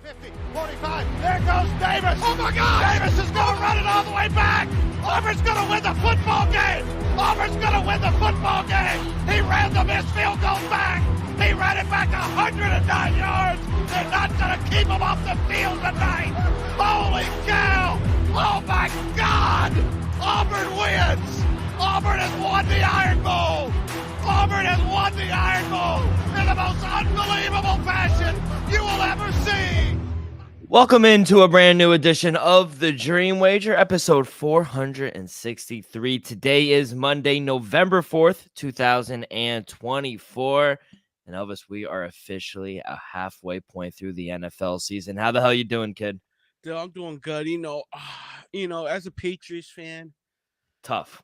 50, 45. There goes Davis. Oh, my God. Davis is going to run it all the way back. Auburn's going to win the football game. Auburn's going to win the football game. He ran the missed field goal back. He ran it back 109 yards. They're not going to keep him off the field tonight. Holy cow. Oh, my God. Auburn wins. Auburn has won the Iron Bowl. Auburn has won the Iron Bowl in the most unbelievable fashion you will ever see. Welcome into a brand new edition of The Dream Wager, episode 463. Today is Monday, November 4th, 2024. And Elvis, we are officially a halfway point through the NFL season. How the hell you doing, kid? Dude, I'm doing good. As a Patriots fan, Tough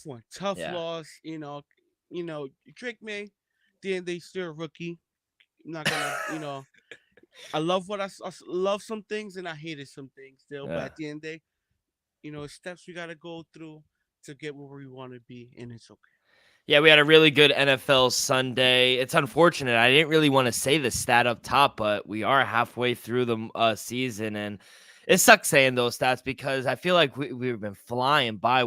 one, loss. Drake May, then they still a rookie. I'm not gonna, I love I love some things and I hated some things still. Yeah. But at the end of the day, steps we gotta go through to get where we want to be, and it's okay. Yeah, we had a really good NFL Sunday. It's unfortunate. I didn't really want to say the stat up top, but we are halfway through the season, and it sucks saying those stats because I feel like we've been flying by.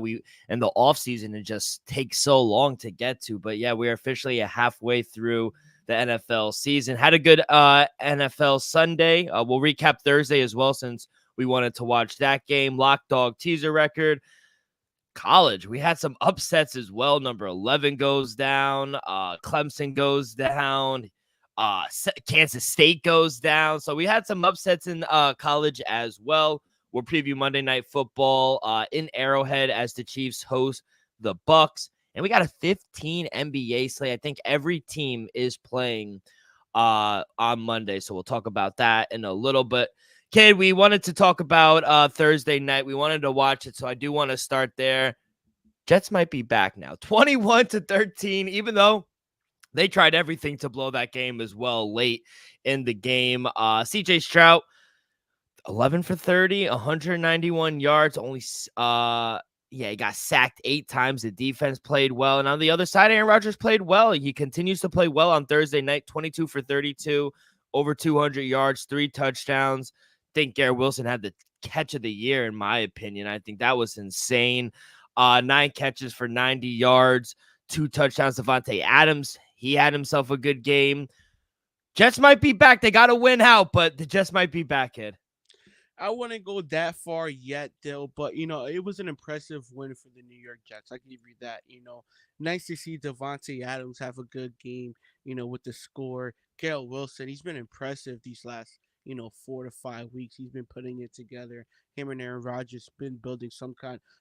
In the offseason, it just takes so long to get to. But yeah, we're officially halfway through the NFL season. Had a good NFL Sunday. We'll recap Thursday as well since we wanted to watch that game. Lock Dog teaser record. College, we had some upsets as well. Number 11 goes down. Clemson goes down. Kansas State goes down. So we had some upsets in college as well. We'll preview Monday Night Football in Arrowhead as the Chiefs host the Bucks. And we got a 15 NBA slate. I think every team is playing on Monday. So we'll talk about that in a little bit. Kid, we wanted to talk about Thursday night. We wanted to watch it, so I do want to start there. Jets might be back now. 21-13, even though they tried everything to blow that game as well late in the game. CJ Stroud, 11 for 30, 191 yards. He got sacked 8 times. The defense played well. And on the other side, Aaron Rodgers played well. He continues to play well on Thursday night, 22 for 32, over 200 yards, 3 touchdowns. I think Garrett Wilson had the catch of the year, in my opinion. I think that was insane. 9 catches for 90 yards, 2 touchdowns. Devontae Adams, he had himself a good game. Jets might be back. They got to win out, but the Jets might be back, kid. I wouldn't go that far yet, Dill, but, it was an impressive win for the New York Jets. I can give you that, Nice to see Devontae Adams have a good game, with the score. Garrett Wilson, he's been impressive these last, 4 to 5 weeks. He's been putting it together. Him and Aaron Rodgers been building some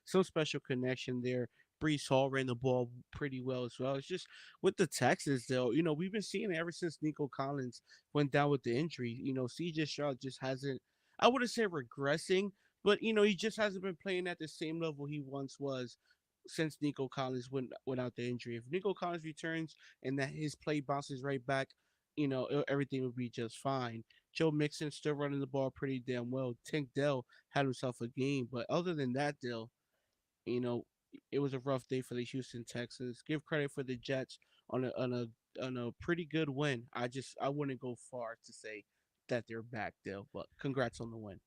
special connection there. Breece Hall ran the ball pretty well as well. It's just with the Texans, though, we've been seeing it ever since Nico Collins went down with the injury. CJ Stroud just hasn't, I wouldn't say regressing, but, he just hasn't been playing at the same level he once was since Nico Collins went out the injury. If Nico Collins returns and that his play bounces right back, everything would be just fine. Joe Mixon still running the ball pretty damn well. Tank Dell had himself a game, but other than that, Dell, it was a rough day for the Houston Texans. Give credit for the Jets on a pretty good win. I wouldn't go far to say that they're back, Dell, but congrats on the win.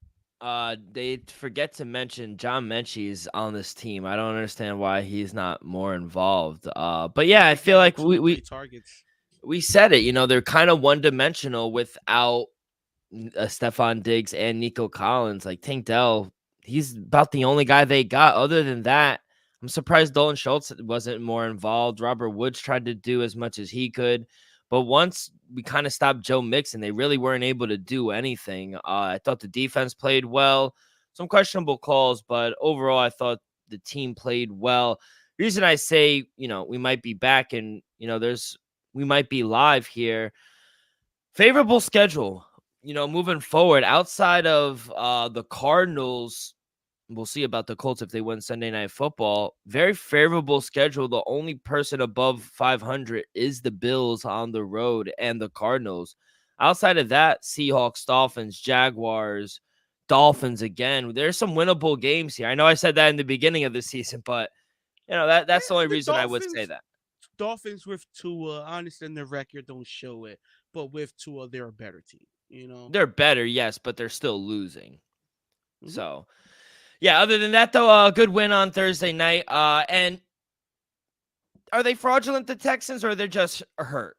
They forget to mention John Mechie's on this team. I don't understand why he's not more involved. But yeah, I feel like we targets. We said it. They're kind of one-dimensional without Stephon Diggs and Nico Collins. Like Tank Dell, he's about the only guy they got. Other than that, I'm surprised Dalton Schultz wasn't more involved. Robert Woods tried to do as much as he could. But once we kind of stopped Joe Mixon, they really weren't able to do anything. I thought the defense played well. Some questionable calls, but overall, I thought the team played well. The reason I say, we might be back and, we might be live here. Favorable schedule, moving forward. Outside of the Cardinals, we'll see about the Colts if they win Sunday Night Football. Very favorable schedule. The only person above 500 is the Bills on the road and the Cardinals. Outside of that, Seahawks, Dolphins, Jaguars, Dolphins again. There's some winnable games here. I know I said that in the beginning of the season, but that's the only reason I would say that. Dolphins with Tua, I understand the record don't show it, but with Tua, they're a better team. You know. They're better, yes, but they're still losing. Mhm. So, yeah, other than that, though, a good win on Thursday night. And are they fraudulent, the Texans, or they're just hurt?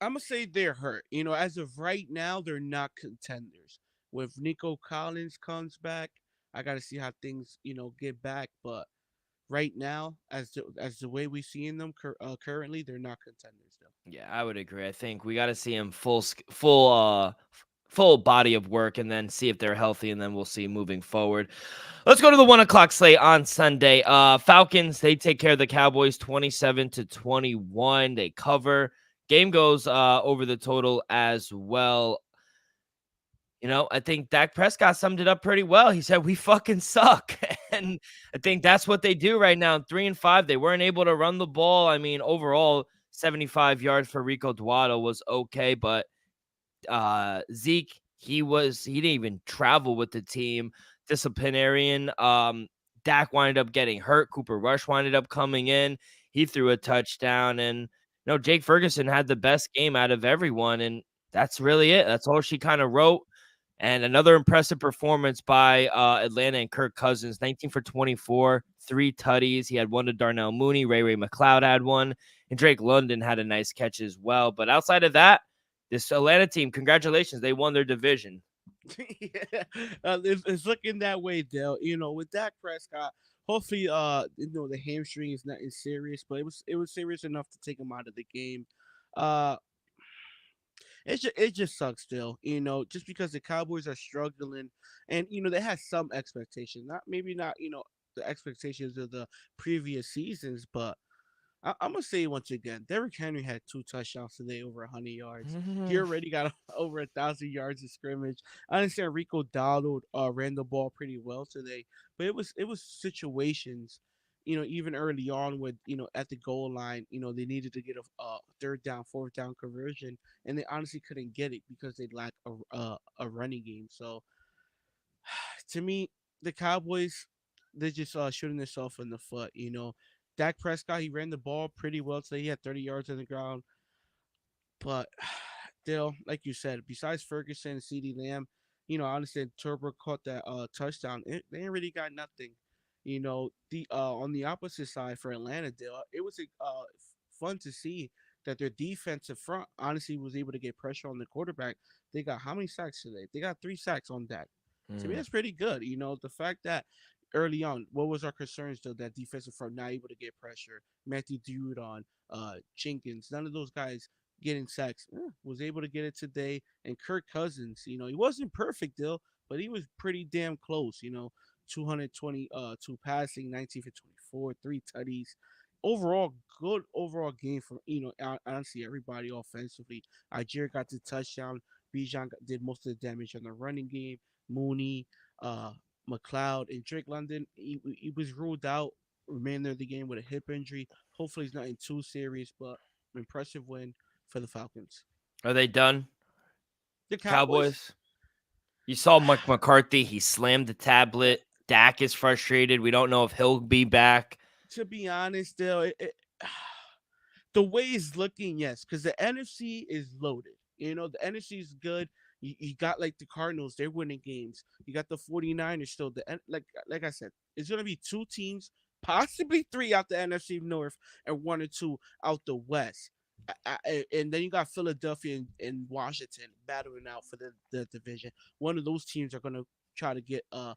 I'm gonna say they're hurt. You know, as of right now, they're not contenders. With Nico Collins comes back, I got to see how things get back. But right now, as the way we seeing them currently, they're not contenders though. Yeah, I would agree. I think we got to see him full body of work, and then see if they're healthy, and then we'll see moving forward. Let's go to the 1 o'clock slate on Sunday. Falcons, they take care of the Cowboys 27-21. They cover. Game goes over the total as well. I think Dak Prescott summed it up pretty well. He said, "We fucking suck." And I think that's what they do right now. 3-5. They weren't able to run the ball. I mean, overall, 75 yards for Rico Dowdle was okay, but Zeke, he didn't even travel with the team. Disciplinarian. Dak winded up getting hurt. Cooper Rush winded up coming in. He threw a touchdown, and Jake Ferguson had the best game out of everyone, and that's really it. That's all she kind of wrote. And another impressive performance by Atlanta and Kirk Cousins, 19 for 24, 3 tutties. He had one to Darnell Mooney. Ray McLeod had one, and Drake London had a nice catch as well. But outside of that, this Atlanta team, congratulations, they won their division. Yeah, it's looking that way, Dale. You know, with Dak Prescott, hopefully, the hamstring is nothing serious, but it was serious enough to take him out of the game. Uh, it just sucks still, just because the Cowboys are struggling, and they had some expectations, not the expectations of the previous seasons, but I'm gonna say it once again, Derrick Henry had 2 touchdowns today, over 100 yards. He already got over 1,000 yards of scrimmage. I understand Rico Dowdle ran the ball pretty well today, but it was situations, even early on with at the goal line, they needed to get a third down, fourth down conversion, and they honestly couldn't get it because they lacked a running game. So to me, the Cowboys, they're just shooting themselves in the foot. Dak Prescott, he ran the ball pretty well today. He had 30 yards on the ground, but still, like you said, besides Ferguson and CeeDee Lamb, I understand Turbo caught that touchdown. They ain't really got nothing. The on the opposite side for Atlanta, Dale, it was fun to see that their defensive front honestly was able to get pressure on the quarterback. They got how many sacks today? They got 3 sacks on Dak. To me, Mm. that's pretty good. The fact that early on, what was our concerns though? That defensive front not able to get pressure. Matthew Judon, Jenkins, none of those guys getting sacks. Was able to get it today. And Kirk Cousins, he wasn't perfect, though, but he was pretty damn close. 220 two passing, 19 for 24, 3 tutties. Overall, good overall game from honestly everybody offensively. Algier got the touchdown. Bijan did most of the damage on the running game. Mooney, McLeod, and Drake London. He was ruled out remainder of the game with a hip injury. Hopefully, it's nothing too serious, but impressive win for the Falcons. Are they done, The Cowboys, Cowboys? You saw Mike McCarthy. He slammed the yeah, tablet. Dak is frustrated. We don't know if he'll be back. to be honest, still, the way it's looking, yes, because the NFC is loaded. The NFC is good. You got like the Cardinals, they're winning games. You got the 49ers still. Like I said, it's gonna be 2 teams, possibly 3 out the NFC North and 1 or 2 out the West. And then you got Philadelphia and Washington battling out for the division. One of those teams are gonna try to get a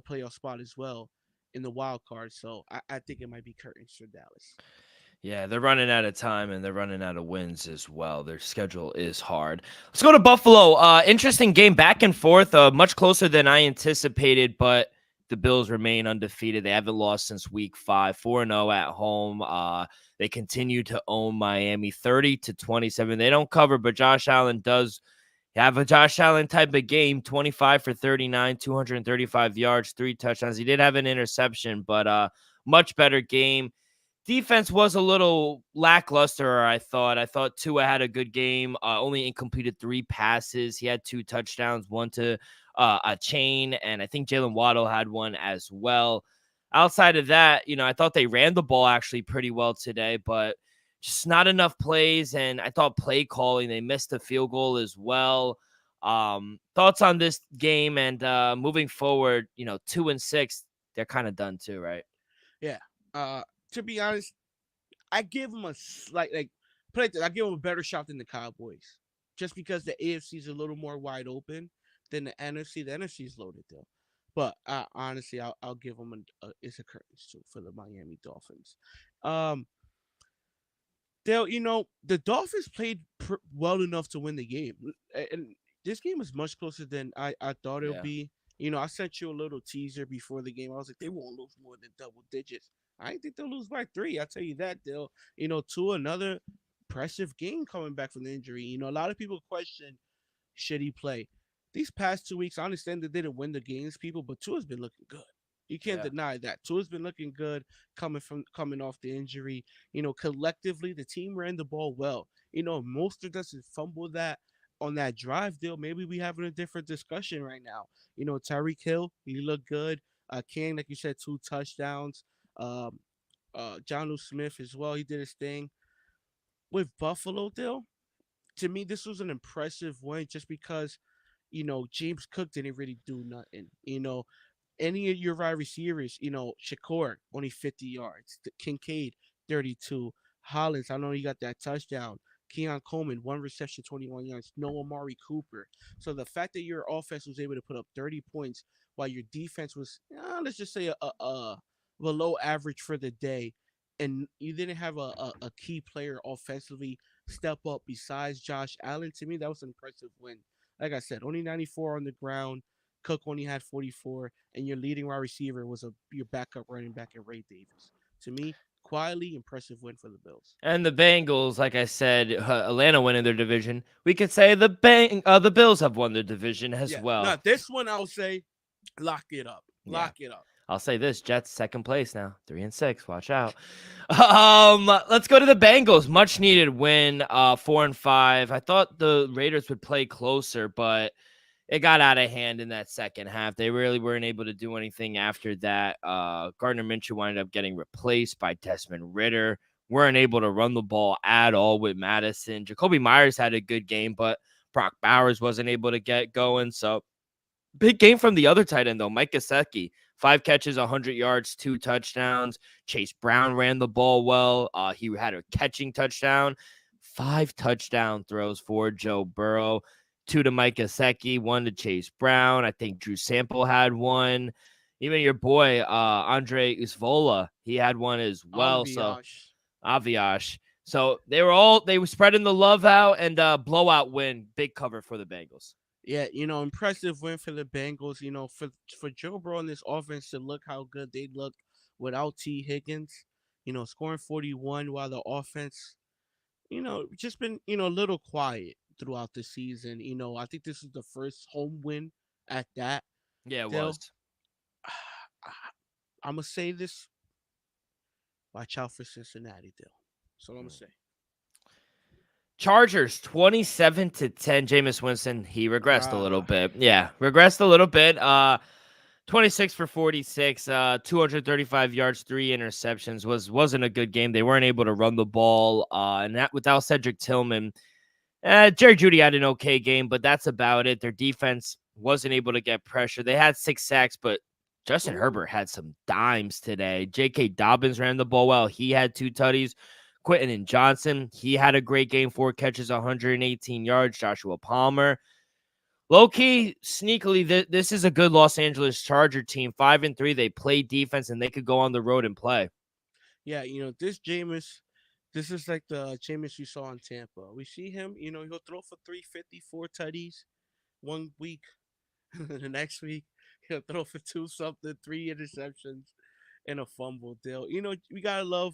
playoff spot as well in the wild card. So I think it might be curtains for Dallas. Yeah, they're running out of time and they're running out of wins as well. Their schedule is hard. Let's go to Buffalo. Interesting game back and forth, much closer than I anticipated, but the Bills remain undefeated. They haven't lost since week 5, 4-0 at home. They continue to own Miami 30-27. They don't cover, but Josh Allen does have a Josh Allen type of game, 25 for 39, 235 yards, 3 touchdowns. He did have an interception, but much better game. Defense was a little lackluster, I thought. I thought Tua had a good game, only incompleted 3 passes. He had 2 touchdowns, one to a chain, and I think Jalen Waddle had one as well. Outside of that, I thought they ran the ball actually pretty well today, but just not enough plays. And I thought play calling, they missed a field goal as well. Thoughts on this game and moving forward, 2-6, they're kind of done too, right? Yeah. To be honest, I give them a slight I give them a better shot than the Cowboys, just because the AFC is a little more wide open than the NFC. The NFC is loaded though, but honestly, I'll give them it's a curtains too for the Miami Dolphins. Um, they'll the Dolphins played well enough to win the game, and this game is much closer than I thought it would Yeah. be. I sent you a little teaser before the game. I was like, they won't lose more than double digits. I think they'll lose by 3. I'll tell you that. They'll, to another impressive game coming back from the injury. A lot of people question, should he play? These past 2 weeks, I understand they didn't win the games, people, but Tua's been looking good. You can't Yeah. deny that. Tua's been looking good coming off the injury. Collectively, the team ran the ball well. Mostert doesn't fumble that on that drive deal. Maybe we having a different discussion right now. Tyreek Hill, he looked good. King, like you said, 2 touchdowns. Um, John Smith as well. He did his thing with Buffalo. Deal to me, this was an impressive win just because James Cook didn't really do nothing. Any of your wide receivers, Shakur only 50 yards, Kincaid 32, Hollins, I know he got that touchdown. Keon Coleman, 1 reception, 21 yards. No Amari Cooper. So the fact that your offense was able to put up 30 points while your defense was, let's just say, a below average for the day, and you didn't have a key player offensively step up besides Josh Allen, to me, that was an impressive win. Like I said, only 94 on the ground. Cook only had 44, and your leading wide receiver was your backup running back in Ray Davis. To me, quietly impressive win for the Bills. And the Bengals, like I said, Atlanta winning their division. We could say the Bills have won their division as Yeah. Now well. this one, I'll say, lock it up. Yeah. Lock it up. I'll say this: Jets second place now, 3-6. Watch out. Let's go to the Bengals. Much needed win, 4-5. I thought the Raiders would play closer, but it got out of hand in that second half. They really weren't able to do anything after that. Gardner Minshew wound up getting replaced by Desmond Ritter. Weren't able to run the ball at all with Madison. Jacoby Myers had a good game, but Brock Bowers wasn't able to get going. So big game from the other tight end, though. Mike Gesicki, 5 catches, 100 yards, 2 touchdowns. Chase Brown ran the ball well. He had a catching touchdown. 5 touchdown throws for Joe Burrow. 2 to Mike Gesicki, 1 to Chase Brown. I think Drew Sample had 1. Even your boy, Andre Usvola, he had 1 as well. So Aviash. So they were spreading the love out, and blowout win, big cover for the Bengals. Yeah, impressive win for the Bengals. For Joe Burrow and this offense to look how good they look without T. Higgins. Scoring 41 while the offense, just been a little quiet throughout the season. I think this is the first home win at that. Yeah, it Still, was. I'm gonna say this. Watch out for Cincinnati, Dill. That's all I'm gonna say. Chargers 27-10. Jameis Winston, he regressed a little bit. Yeah, regressed a little bit. 26 for 46, 235 yards, 3 interceptions. Wasn't a good game. They weren't able to run the ball. And that without Cedric Tillman. Jerry Jeudy had an okay game, but that's about it. Their defense wasn't able to get pressure. They had 6 sacks, but Justin Herbert had some dimes today. J.K. Dobbins ran the ball well. He had 2 tutties. Quentin and Johnson, he had a great game, 4 catches, 118 yards. Joshua Palmer, low-key, sneakily, this is a good Los Angeles Charger team. 5-3, they play defense, and they could go on the road and play. Yeah, this Jameis, this is like the Jameis you saw in Tampa. We see him, he'll throw for 354 tutties 1 week. The next week, he'll throw for 2 something, 3 interceptions, and a fumble deal. We gotta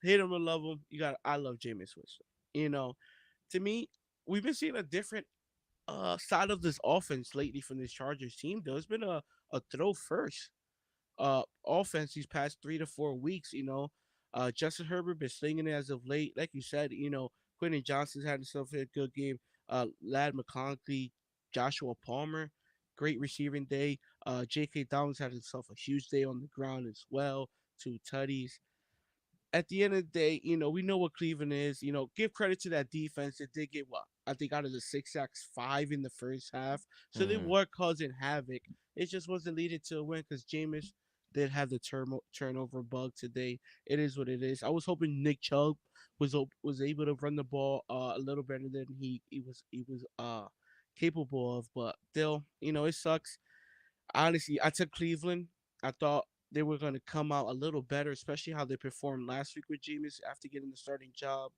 hate him or love him. I love Jameis Winston. To me, we've been seeing a different side of this offense lately from this Chargers team. Though it's been a throw first offense these past 3 to 4 weeks. Justin Herbert been slinging it as of late. Like you said, Quentin Johnson's had himself a good game. Lad McConkey, Joshua Palmer, great receiving day. J.K. Dobbins had himself a huge day on the ground as well. 2 tutties. at the end of the day, we know what Cleveland is. Give credit to that defense. It did get what I think out of the 6 sacks, 5 in the first half. So they Mhm. were causing havoc. It just wasn't leading to a win because Jameis did have the turnover bug today. It is what it is. I was hoping Nick Chubb was able to run the ball a little better than he was capable of, but still, it sucks. Honestly, I took Cleveland. I thought they were going to come out a little better, especially how they performed last week with Jameis after getting the starting job.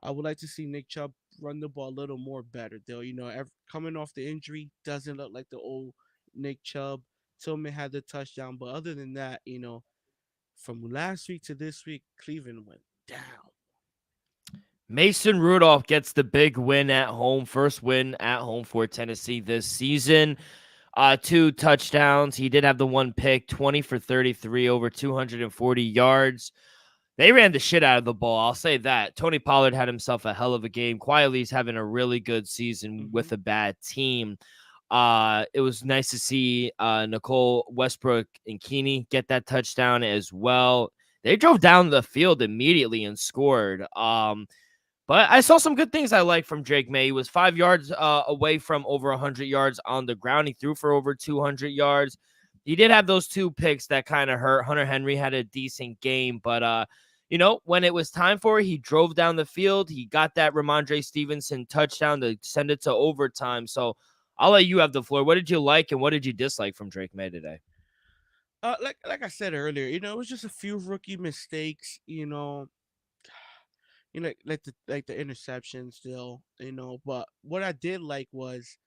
I would like to see Nick Chubb run the ball a little more better, though. Coming off the injury, doesn't look like the old Nick Chubb. Tillman had the touchdown, but other than that, from last week to this week, Cleveland went down. Mason Rudolph gets the big win at home, first win at home for Tennessee this season. 2 touchdowns. He did have the one pick, 20 for 33, over 240 yards. They ran the shit out of the ball. I'll say that. Tony Pollard had himself a hell of a game. Quietly's having a really good season Hmm. with a bad team. It was nice to see Nicole Westbrook and Keeney get that touchdown as well. They drove down the field immediately and scored. But I saw some good things I like from Drake May. He was 5 yards away from over 100 yards on the ground. He threw for over 200 yards. He did have those 2 picks that kind of hurt. Hunter Henry had a decent game, but when it was time for it, he drove down the field. He got that Ramondre Stevenson touchdown to send it to overtime. So I'll let you have the floor. What did you like and what did you dislike from Drake May today? Like I said earlier, it was just a few rookie mistakes. Like the interception still. But what I did like was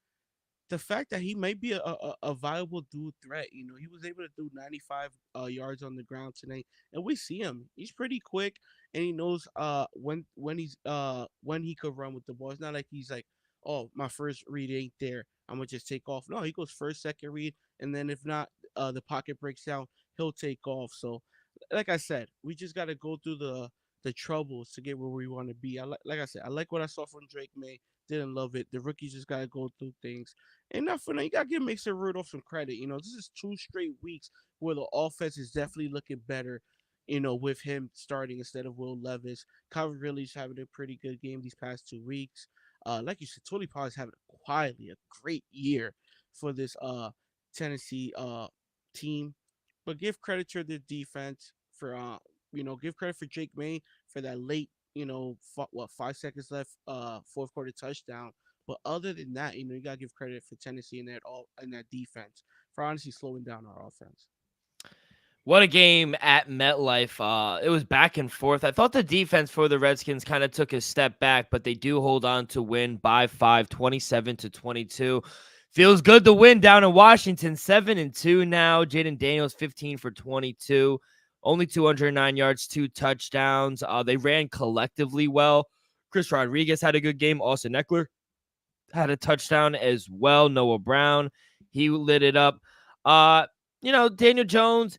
the fact that he might be a viable dual threat. He was able to do 95 yards on the ground tonight, and we see him. He's pretty quick, and he knows when he could run with the ball. It's not like he's like, oh, my first read ain't there, I'm gonna just take off. No, he goes first, second read, and then if not, the pocket breaks down, he'll take off. So, like I said, we just got to go through the troubles to get where we want to be. Like I said, I like what I saw from Drake May. Didn't love it. The rookies just gotta go through things. And not for now, you gotta give Mason Rudolph some credit. This is 2 straight weeks where the offense is definitely looking better. With him starting instead of Will Levis. Calvin Ridley's having a pretty good game these past 2 weeks. Like you said, Tony Pollard's having quietly a great year for this Tennessee team. But give credit to the defense for give credit for Jake May for that late 5 seconds left fourth quarter touchdown. But other than that, you gotta give credit for Tennessee in that defense for honestly slowing down our offense. What a game at MetLife. It was back and forth. I thought the defense for the Redskins kind of took a step back, but they do hold on to win by 5, 27-22. Feels good to win down in Washington, 7-2 now. Jaden Daniels, 15 for 22, only 209 yards, 2 touchdowns. They ran collectively well. Chris Rodriguez had a good game. Austin Eckler had a touchdown as well. Noah Brown, he lit it up. Daniel Jones,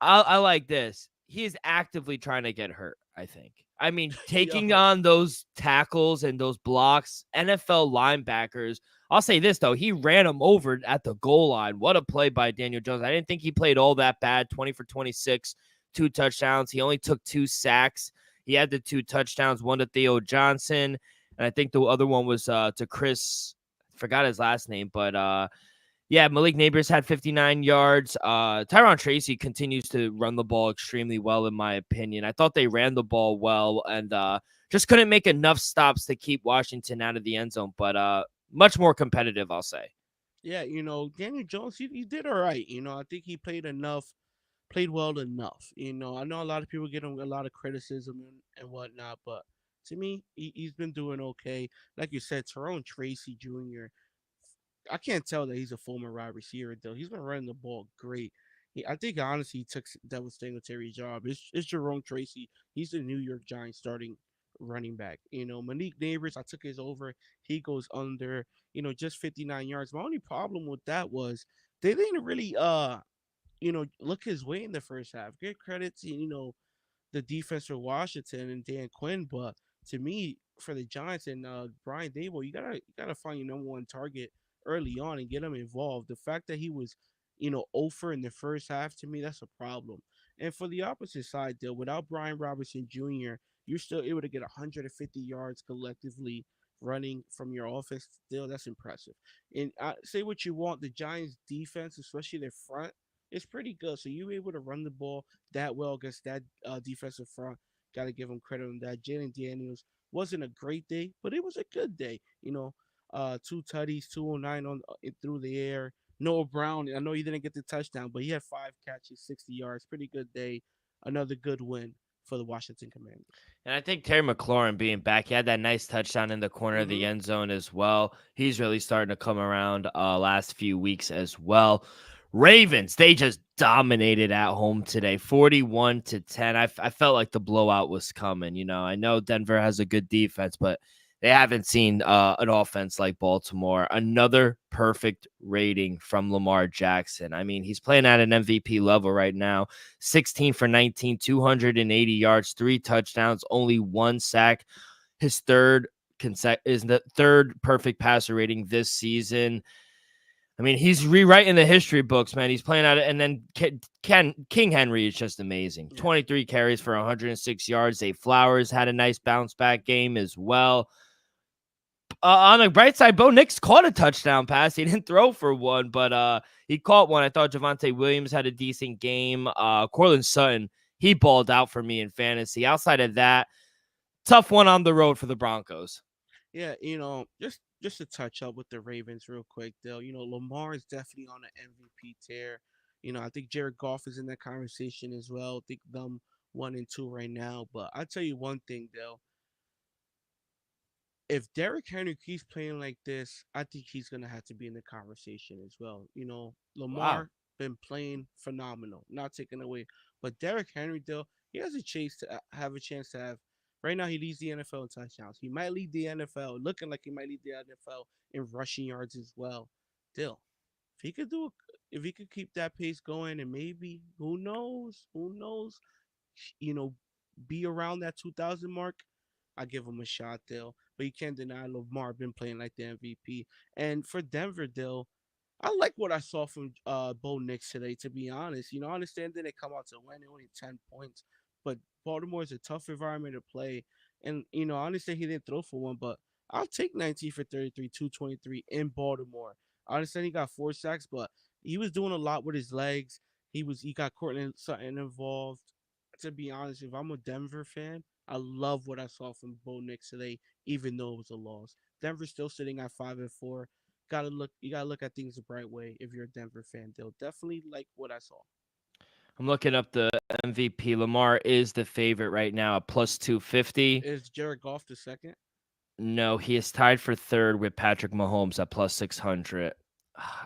I like this. He is actively trying to get hurt, I think. I mean, taking Yo, on those tackles and those blocks, NFL linebackers. I'll say this, though. He ran him over at the goal line. What a play by Daniel Jones. I didn't think he played all that bad. 20 for 26, 2 touchdowns. He only took 2 sacks. He had the 2 touchdowns, one to Theo Johnson. And I think the other one was to Chris. I forgot his last name, but yeah, Malik Neighbors had 59 yards. Tyron Tracy continues to run the ball extremely well, in my opinion. I thought they ran the ball well and just couldn't make enough stops to keep Washington out of the end zone, but much more competitive, I'll say. yeah, Daniel Jones, he did all right. I think he played well enough. I know a lot of people get him a lot of criticism and whatnot, but to me, he's been doing okay. Like you said, Tyrone Tracy Jr. I can't tell that he's a former wide receiver though. He's been running the ball great. I think honestly he took Devin Singletary's job. It's Jerome Tracy. He's the New York Giants starting running back. Malik Neighbors, I took his over. He goes under. Just 59 yards. My only problem with that was they didn't really look his way in the first half. Give credit to the defense for Washington and Dan Quinn, but to me, for the Giants and Brian Dable, you gotta find your number one target early on and get him involved. The fact that he was, over in the first half, to me, that's a problem. And for the opposite side, though, without Brian Robinson Jr., you're still able to get 150 yards collectively running from your offense. Still, that's impressive. And say what you want, the Giants' defense, especially their front, is pretty good. So you were able to run the ball that well against that defensive front. Got to give them credit on that. Jalen Daniels wasn't a great day, but it was a good day. Two tutties, 209 through the air. Noah Brown, I know he didn't get the touchdown, but he had 5 catches, 60 yards. Pretty good day. Another good win for the Washington Commanders. And I think Terry McLaurin being back, he had that nice touchdown in the corner of the Mm-hmm. end zone as well. He's really starting to come around last few weeks as well. Ravens, they just dominated at home today, 41-10. I felt like the blowout was coming. I know Denver has a good defense, but they haven't seen an offense like Baltimore. Another perfect rating from Lamar Jackson. I mean, he's playing at an MVP level right now. 16 for 19, 280 yards, 3 touchdowns, only 1 sack. His is the third perfect passer rating this season. I mean, he's rewriting the history books, man. He's playing out it, and then King Henry is just amazing. Yeah. 23 carries for 106 yards. Zay Flowers had a nice bounce back game as well. On the bright side, Bo Nix caught a touchdown pass. He didn't throw for one, but he caught one. I thought Javonte Williams had a decent game. Cortland Sutton, he balled out for me in fantasy. Outside of that, tough one on the road for the Broncos. Yeah, just to touch up with the Ravens real quick, Dale. Lamar is definitely on an MVP tear. I think Jared Goff is in that conversation as well. I think them 1 and 2 right now. But I'll tell you one thing, Dale. If Derrick Henry keeps playing like this, I think he's gonna have to be in the conversation as well. Wow. Lamar been playing phenomenal, not taking away. But Derrick Henry, though, he has a chance to have a chance to have. Right now, he leads the NFL in touchdowns. He might lead the NFL, looking like he might lead the NFL in rushing yards as well. Still, if he could if he could keep that pace going, and maybe who knows, you know, be around that 2,000 mark, I give him a shot, Dill. But you can't deny Lamar been playing like the MVP. And for Denver, Dill, I like what I saw from Bo Nix today, to be honest. I understand they didn't come out to win, only 10 points. But Baltimore is a tough environment to play. And, I understand he didn't throw for one, but I'll take 19 for 33, 223 in Baltimore. I understand he got 4 sacks, but he was doing a lot with his legs. He got Cortland Sutton involved. To be honest, if I'm a Denver fan, I love what I saw from Bo Nix today, even though it was a loss. Denver's still sitting at 5-4. You gotta look at things the bright way if you're a Denver fan. They'll definitely like what I saw. I'm looking up the MVP. Lamar is the favorite right now at plus 250. Is Jared Goff the second? No, he is tied for third with Patrick Mahomes at plus 600.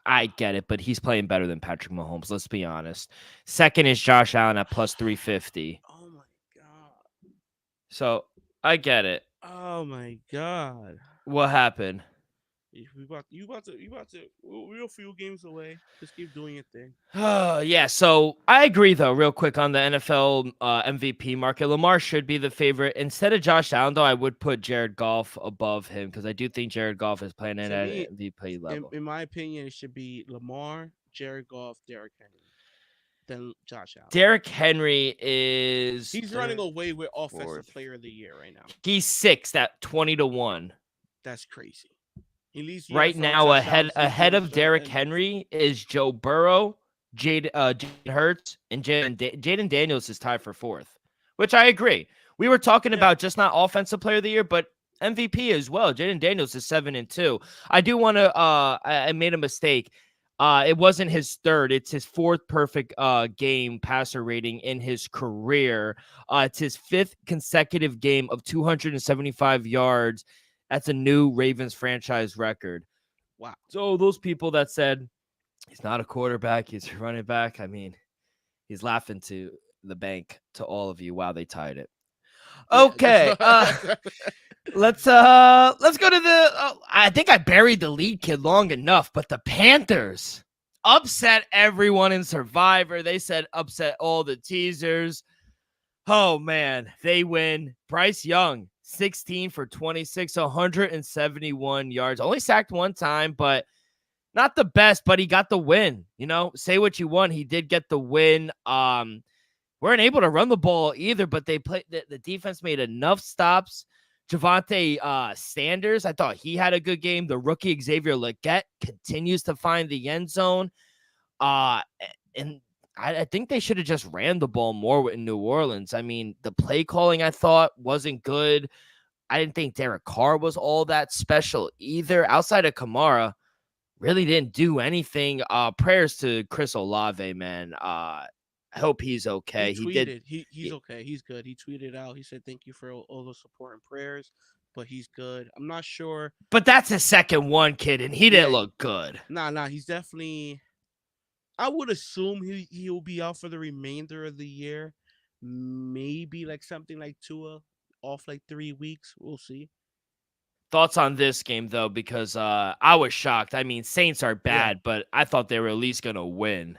I get it, but he's playing better than Patrick Mahomes. Let's be honest. Second is Josh Allen at plus 350. Oh my god. So I get it. Oh my god. What happened? We're a few games away. Just keep doing your thing. Yeah, so I agree, though, real quick on the NFL MVP market. Lamar should be the favorite. Instead of Josh Allen, though, I would put Jared Goff above him because I do think Jared Goff is playing at an MVP level. In my opinion, it should be Lamar, Jared Goff, Derrick Henry, then Josh Allen. Derrick Henry is... He's running away with Offensive Player of the Year right now. He's sixth at 20-1. That's crazy. He leads right now ahead of Derrick Henry is Joe Burrow, Jalen Hurts, and Jaden Daniels is tied for fourth, which I agree. We were talking about just not Offensive Player of the Year, but MVP as well. Jaden Daniels is 7-2. I do want to. I made a mistake. It wasn't his third; it's his fourth perfect game passer rating in his career. It's his fifth consecutive game of 275 yards. That's a new Ravens franchise record. Wow. So those people that said he's not a quarterback, he's a running back, I mean, he's laughing to the bank to all of you while they tied it. Okay. Let's go to the I think I buried the lead kid long enough, but the Panthers upset everyone in Survivor. They said upset all the teasers. Oh man, they win. Bryce Young 16 for 26, 171 yards. Only sacked one time, but not the best, but he got the win. Say what you want. He did get the win. weren't able to run the ball either, but they played the defense made enough stops. Javante Sanders, I thought he had a good game. The rookie Xavier Legette continues to find the end zone. Uh, and I think they should have just ran the ball more in New Orleans. I mean, the play calling I thought wasn't good. I didn't think Derek Carr was all that special either. Outside of Kamara, really didn't do anything. Prayers to Chris Olave, man. I hope he's He okay. He did. tweeted. He's okay. He's good. He tweeted out. He said thank you for all the support and prayers, but he's good. I'm not sure. But that's his second one, kid, and he didn't Yeah, look good. nah. He's definitely. I would assume he'll be out for the remainder of the year. Maybe like something like Tua off like 3 weeks. We'll see. Thoughts on this game though, because I was shocked. I mean, Saints are Yeah. bad, but I thought they were at least gonna win.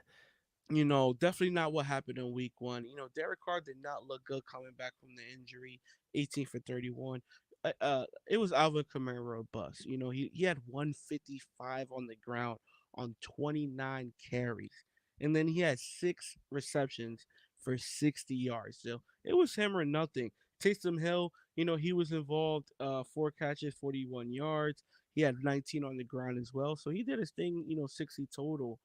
Definitely not what happened in week one. Derek Carr did not look good coming back from the injury. 18 for 31. It was Alvin Kamara bust. He had 155 on the ground on 29 carries. And then he had 6 receptions for 60 yards. So it was him or nothing. Taysom Hill, he was involved, 4 catches, 41 yards. He had 19 on the ground as well. So he did his thing, 60 total.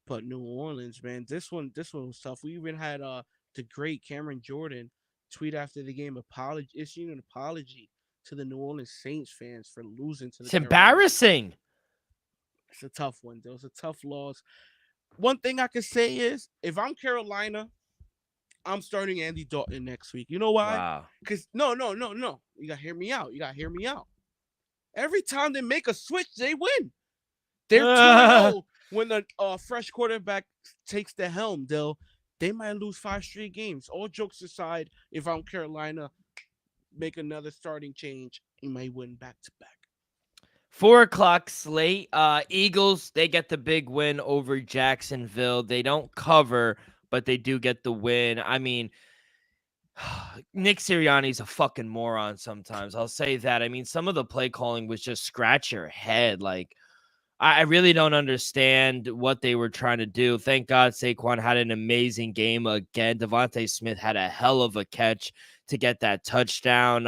But New Orleans, man, this one was tough. We even had the great Cameron Jordan tweet after the game issuing an apology to the New Orleans Saints fans for losing to the It's Carolina. embarrassing. It's a tough one. There was a tough loss. One thing I can say is if I'm Carolina, I'm starting Andy Dalton next week. You know why? Wow. Because no. You gotta hear me out. Every time they make a switch, they win. They're 2-0 when the fresh quarterback takes the helm. They might lose 5 straight games. All jokes aside, if I'm Carolina, make another starting change, you might win back to back. 4 o'clock slate. Eagles, they get the big win over Jacksonville. They don't cover, but they do get the win. I mean, Nick Sirianni's a fucking moron sometimes. I'll say that. I mean, some of the play calling was just scratch your head. Like, I really don't understand what they were trying to do. Thank God Saquon had an amazing game again. Devontae Smith had a hell of a catch to get that touchdown.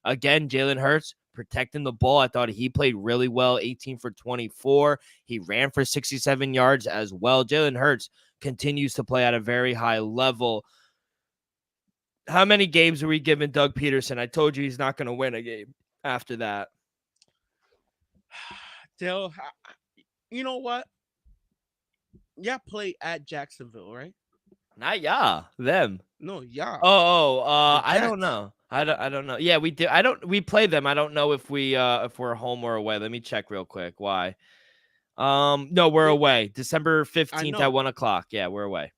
Again, Jalen Hurts protecting the ball. I thought he played really well, 18 for 24. He ran for 67 yards as well. Jalen Hurts continues to play at a very high level. How many games are we giving Doug Peterson? I told you he's not going to win a game after that. You know what? Yeah, play at Jacksonville, right? Not them. No, yeah. I don't know. I don't know. Yeah, we do. We play them. I don't know if we're home or away. Let me check real quick. Why? No, we're away. December 15th at 1:00. Yeah, we're away.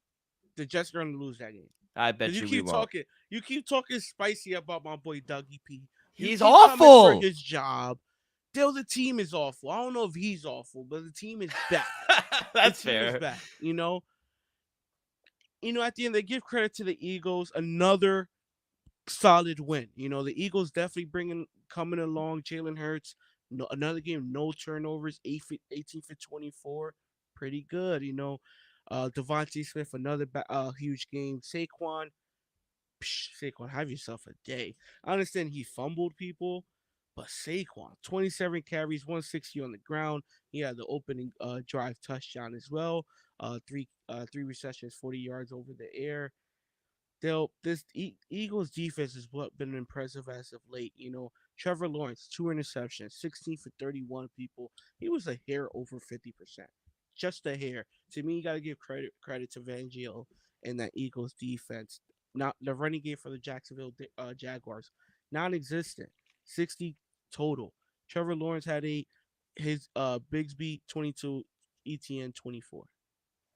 The Jets are gonna lose that game. I bet we won't. You keep talking spicy about my boy Dougie P. He's awful for his job. The team is awful. I don't know if he's awful, but the team is bad. That's fair. Bad. At the end, they give credit to the Eagles. Another solid win. The Eagles definitely coming along. Jalen Hurts, another game, no turnovers, 18 for 24. Pretty good. Devontae Smith, another huge game. Saquon, have yourself a day. I understand he fumbled people, but Saquon, 27 carries, 160 on the ground. He had the opening drive touchdown as well. Three receptions, 40 yards over the air. This Eagles defense has been impressive as of late. Trevor Lawrence, 2 interceptions, 16 for 31 people. He was a hair over 50%. Just a hair. To me, you got to give credit to Vangio and that Eagles defense. Not the running game for the Jacksonville Jaguars, non-existent. 60 total. Trevor Lawrence had his Bigsby 22, ETN 24.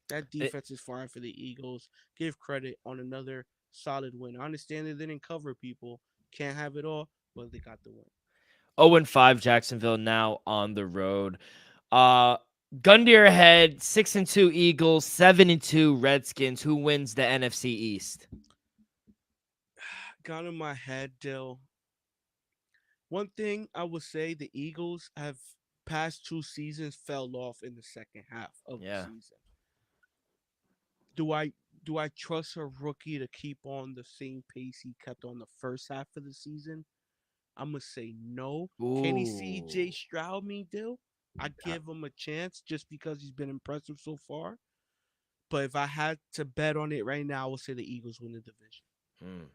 That defense is fine for the Eagles. Give credit on another solid win. I understand they didn't cover people. Can't have it all, but they got the win. 0-5 Jacksonville now on the road. Gun to your head, 6-2 Eagles, 7-2 Redskins. Who wins the NFC East? Gun in my head, Dill. One thing I would say, the Eagles have past 2 seasons fell off in the second half of the season. Do I trust a rookie to keep on the same pace he kept on the first half of the season? I'm gonna say no. Can he CJ Ooh. Stroud me, Dill? I give him a chance just because he's been impressive so far. But if I had to bet on it right now, I would say the Eagles win the division. Mm.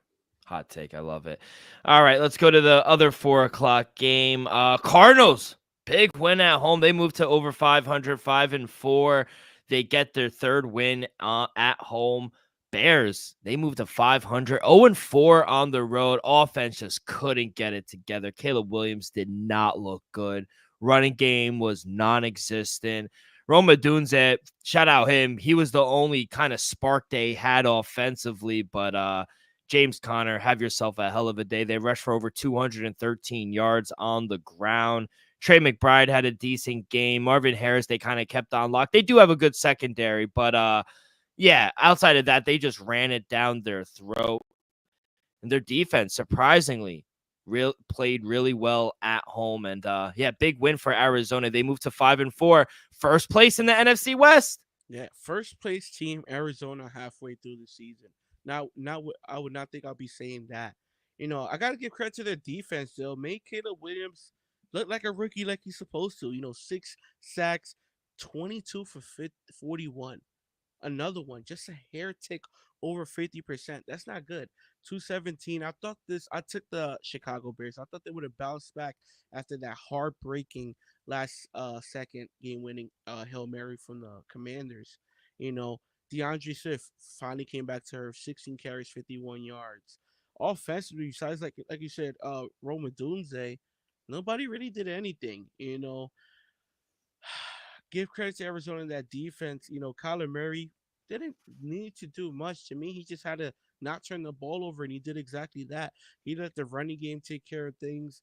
Hot take. I love it. All right, let's go to the other 4 o'clock game. Cardinals, big win at home. They moved to over 500, 5-4. They get their third win at home. Bears, they moved to 500, 0-4 on the road. Offense just couldn't get it together. Caleb Williams did not look good. Running game was non-existent. Roma Dunze, shout out him. He was the only kind of spark they had offensively, but James Conner, have yourself a hell of a day. They rushed for over 213 yards on the ground. Trey McBride had a decent game. Marvin Harris, they kind of kept on lock. They do have a good secondary, but yeah, outside of that, they just ran it down their throat. And their defense, surprisingly, played really well at home. And yeah, big win for Arizona. They moved to 5-4, first place in the NFC West. Yeah, first place team Arizona halfway through the season. Now I would not think I'll be saying that. I got to give credit to their defense. They'll make Caleb Williams look like a rookie, like he's supposed to. 6 sacks, 22 for 41. Another one, just a hair tick over 50%. That's not good. 217. I took the Chicago Bears. I thought they would have bounced back after that heartbreaking last second game winning Hail Mary from the Commanders. You know, DeAndre Swift finally came back to her 16 carries, 51 yards. Offensively, besides like you said, Roma Dunze, nobody really did anything. Give credit to Arizona in that defense. Kyler Murray didn't need to do much to me. He just had to not turn the ball over, and he did exactly that. He let the running game take care of things.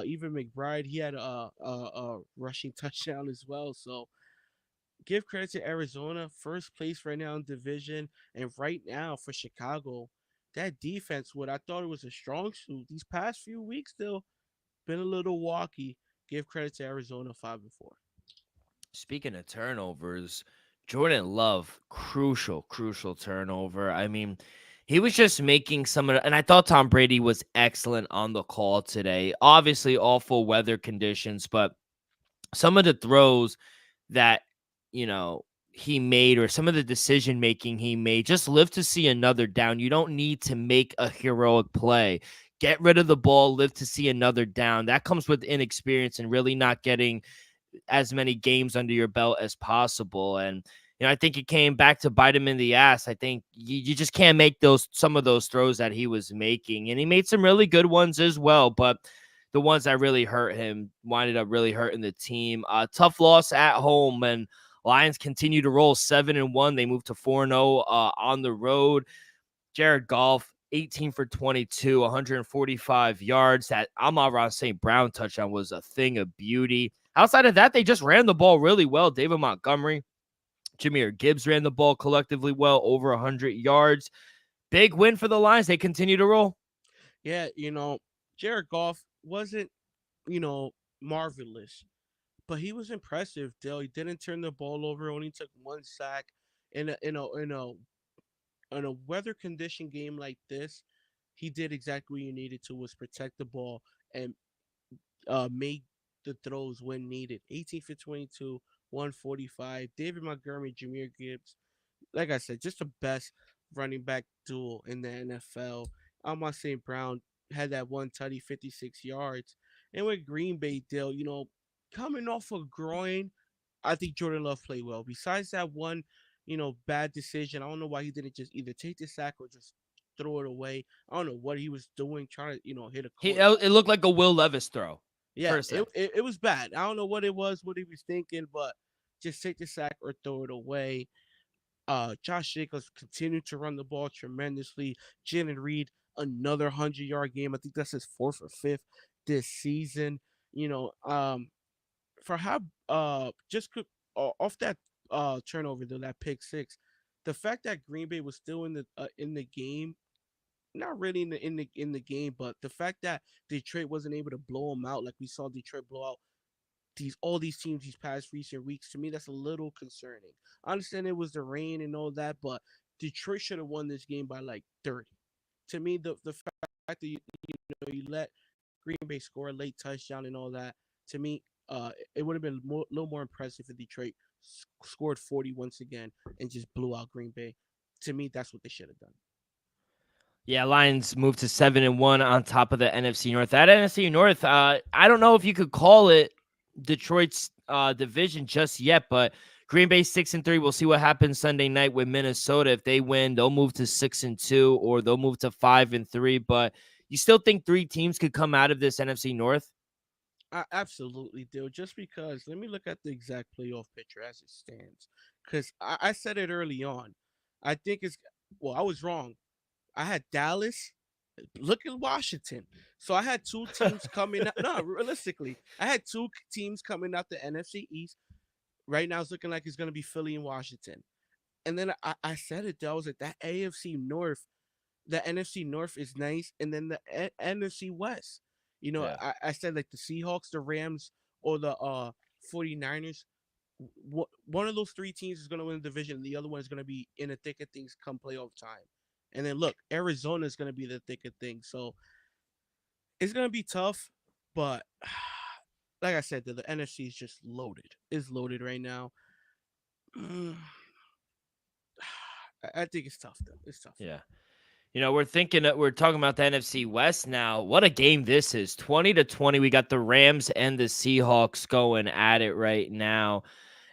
Even McBride, he had a rushing touchdown as well. So give credit to Arizona, first place right now in division, and right now for Chicago, that defense. What I thought it was a strong suit these past few weeks, still been a little walky. Give credit to Arizona, 5-4. Speaking of turnovers, Jordan Love, crucial turnover. I mean, he was just making some of the, and I thought Tom Brady was excellent on the call today. Obviously, awful weather conditions, but some of the throws that, you know, he made or some of the decision making he made, just live to see another down. You don't need to make a heroic play. Get rid of the ball, live to see another down. That comes with inexperience and really not getting as many games under your belt as possible. And I think it came back to bite him in the ass. I think you just can't make some of those throws that he was making, and he made some really good ones as well. But the ones that really hurt him winded up really hurting the team. Tough loss at home, and Lions continue to roll 7-1. They moved to 4-0 on the road. Jared Goff, 18 for 22, 145 yards. That Amon-Ra St. Brown touchdown was a thing of beauty. Outside of that, they just ran the ball really well. David Montgomery, Jahmyr Gibbs ran the ball collectively well, over 100 yards. Big win for the Lions. They continue to roll. Yeah, Jared Goff wasn't, marvelous, but he was impressive. Dale, he didn't turn the ball over. Only took 1 sack in a weather condition game like this. He did exactly what you needed to, was protect the ball and make the throws when needed. 18 for 22, 145. David Montgomery, Jahmyr Gibbs, like I said, just the best running back duel in the NFL. Amon St. Brown had that one tutty, 56 yards. And with Green Bay, Dale, coming off a groin, I think Jordan Love played well. Besides that one, bad decision, I don't know why he didn't just either take the sack or just throw it away. I don't know what he was doing, trying to, hit a quarterback. It looked like a Will Levis throw for Yeah, a it, second. it, it was bad. I don't know what it was, what he was thinking, but just take the sack or throw it away. Josh Jacobs continued to run the ball tremendously. Jalen Reed, another 100-yard game. I think that's his fourth or fifth this season. For how just could off that turnover though, that pick six, the fact that Green Bay was still in the game, not really in the game, but the fact that Detroit wasn't able to blow them out like we saw Detroit blow out all these teams these past recent weeks, to me that's a little concerning. I understand it was the rain and all that, but Detroit should have won this game by like 30. To me, the fact that you let Green Bay score a late touchdown and all that, to me, it would have been a little more impressive if Detroit scored 40 once again and just blew out Green Bay. To me, that's what they should have done. Yeah, Lions moved to 7-1 on top of the NFC North. That NFC North, I don't know if you could call it Detroit's division just yet, but Green Bay 6-3. We'll see what happens Sunday night with Minnesota. If they win, they'll move to 6-2, or they'll move to 5-3. But you still think 3 teams could come out of this NFC North? I absolutely do. Just because, let me look at the exact playoff picture as it stands. Because I said it early on. I think I was wrong. I had Dallas. Look at Washington. So I had 2 teams coming out. No, realistically, I had 2 teams coming out the NFC East. Right now, it's looking like it's going to be Philly and Washington. And then I said it, though. I was like, that AFC North, the NFC North is nice. And then the NFC West. Yeah. I said like the Seahawks, the Rams, or the 49ers. One of those 3 teams is going to win the division. And the other one is going to be in the thick of things come playoff time. And then look, Arizona is going to be the thick of things. So it's going to be tough. But like I said, the NFC is just loaded. It's loaded right now. I think it's tough, though. It's tough. Yeah. We're talking about the NFC West now. What a game this is. 20-20. We got the Rams and the Seahawks going at it right now.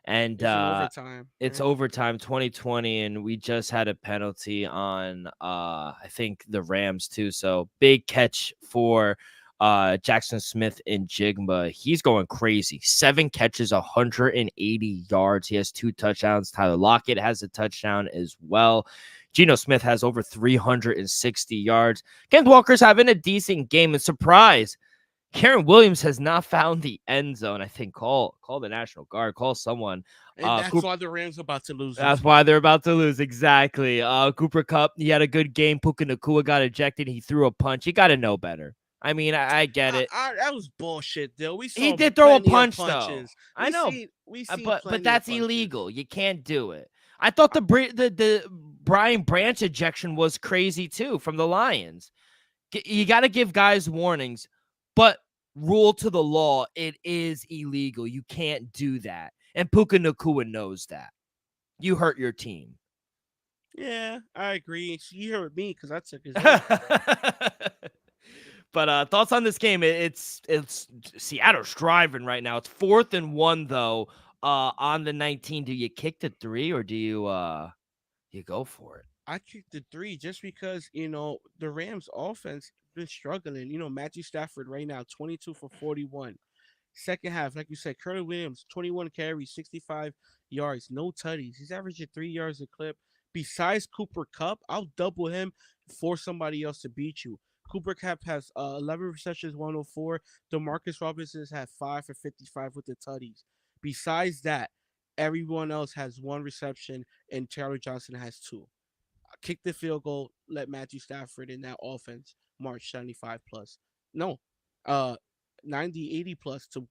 And it's overtime. It's overtime 2020, and we just had a penalty on I think the Rams too. So big catch for Jackson Smith and Jigma. He's going crazy. 7 catches, 180 yards. He has 2 touchdowns. Tyler Lockett has a touchdown as well. Geno Smith has over 360 yards. Kenneth Walker's having a decent game. And surprise, Karen Williams has not found the end zone. I think call the National Guard, call someone. And that's why the Rams are about to lose. That's why they're about to lose. Exactly. Cooper Kupp, he had a good game. Puka Nacua got ejected. He threw a punch. You got to know better. I mean, I get it. That was bullshit, though. He did throw a punch, though. I know, but that's illegal. You can't do it. I thought the Brian Branch ejection was crazy too from the Lions. You got to give guys warnings, but rule to the law, it is illegal. You can't do that. And Puka Nacua knows that. You hurt your team. Yeah, I agree. You hurt me because I took his But thoughts on this game? It's Seattle's driving right now. It's 4th-1 though. On the 19, do you kick the 3 or do you go for it? I kicked the 3 just because the Rams offense been struggling. Matthew Stafford right now 22 for 41. Second half, like you said, Curtis Williams 21 carries, 65 yards, no tutties. He's averaging 3 yards a clip. Besides Cooper Kupp, I'll double him for somebody else to beat you. Cooper Kupp has 11 receptions, 104. DeMarcus Robinson has 5 for 55 with the tutties. Besides that, everyone else has 1 reception, and Taylor Johnson has 2. Kick the field goal, let Matthew Stafford in that offense march 75 plus. No, 90, 80 plus to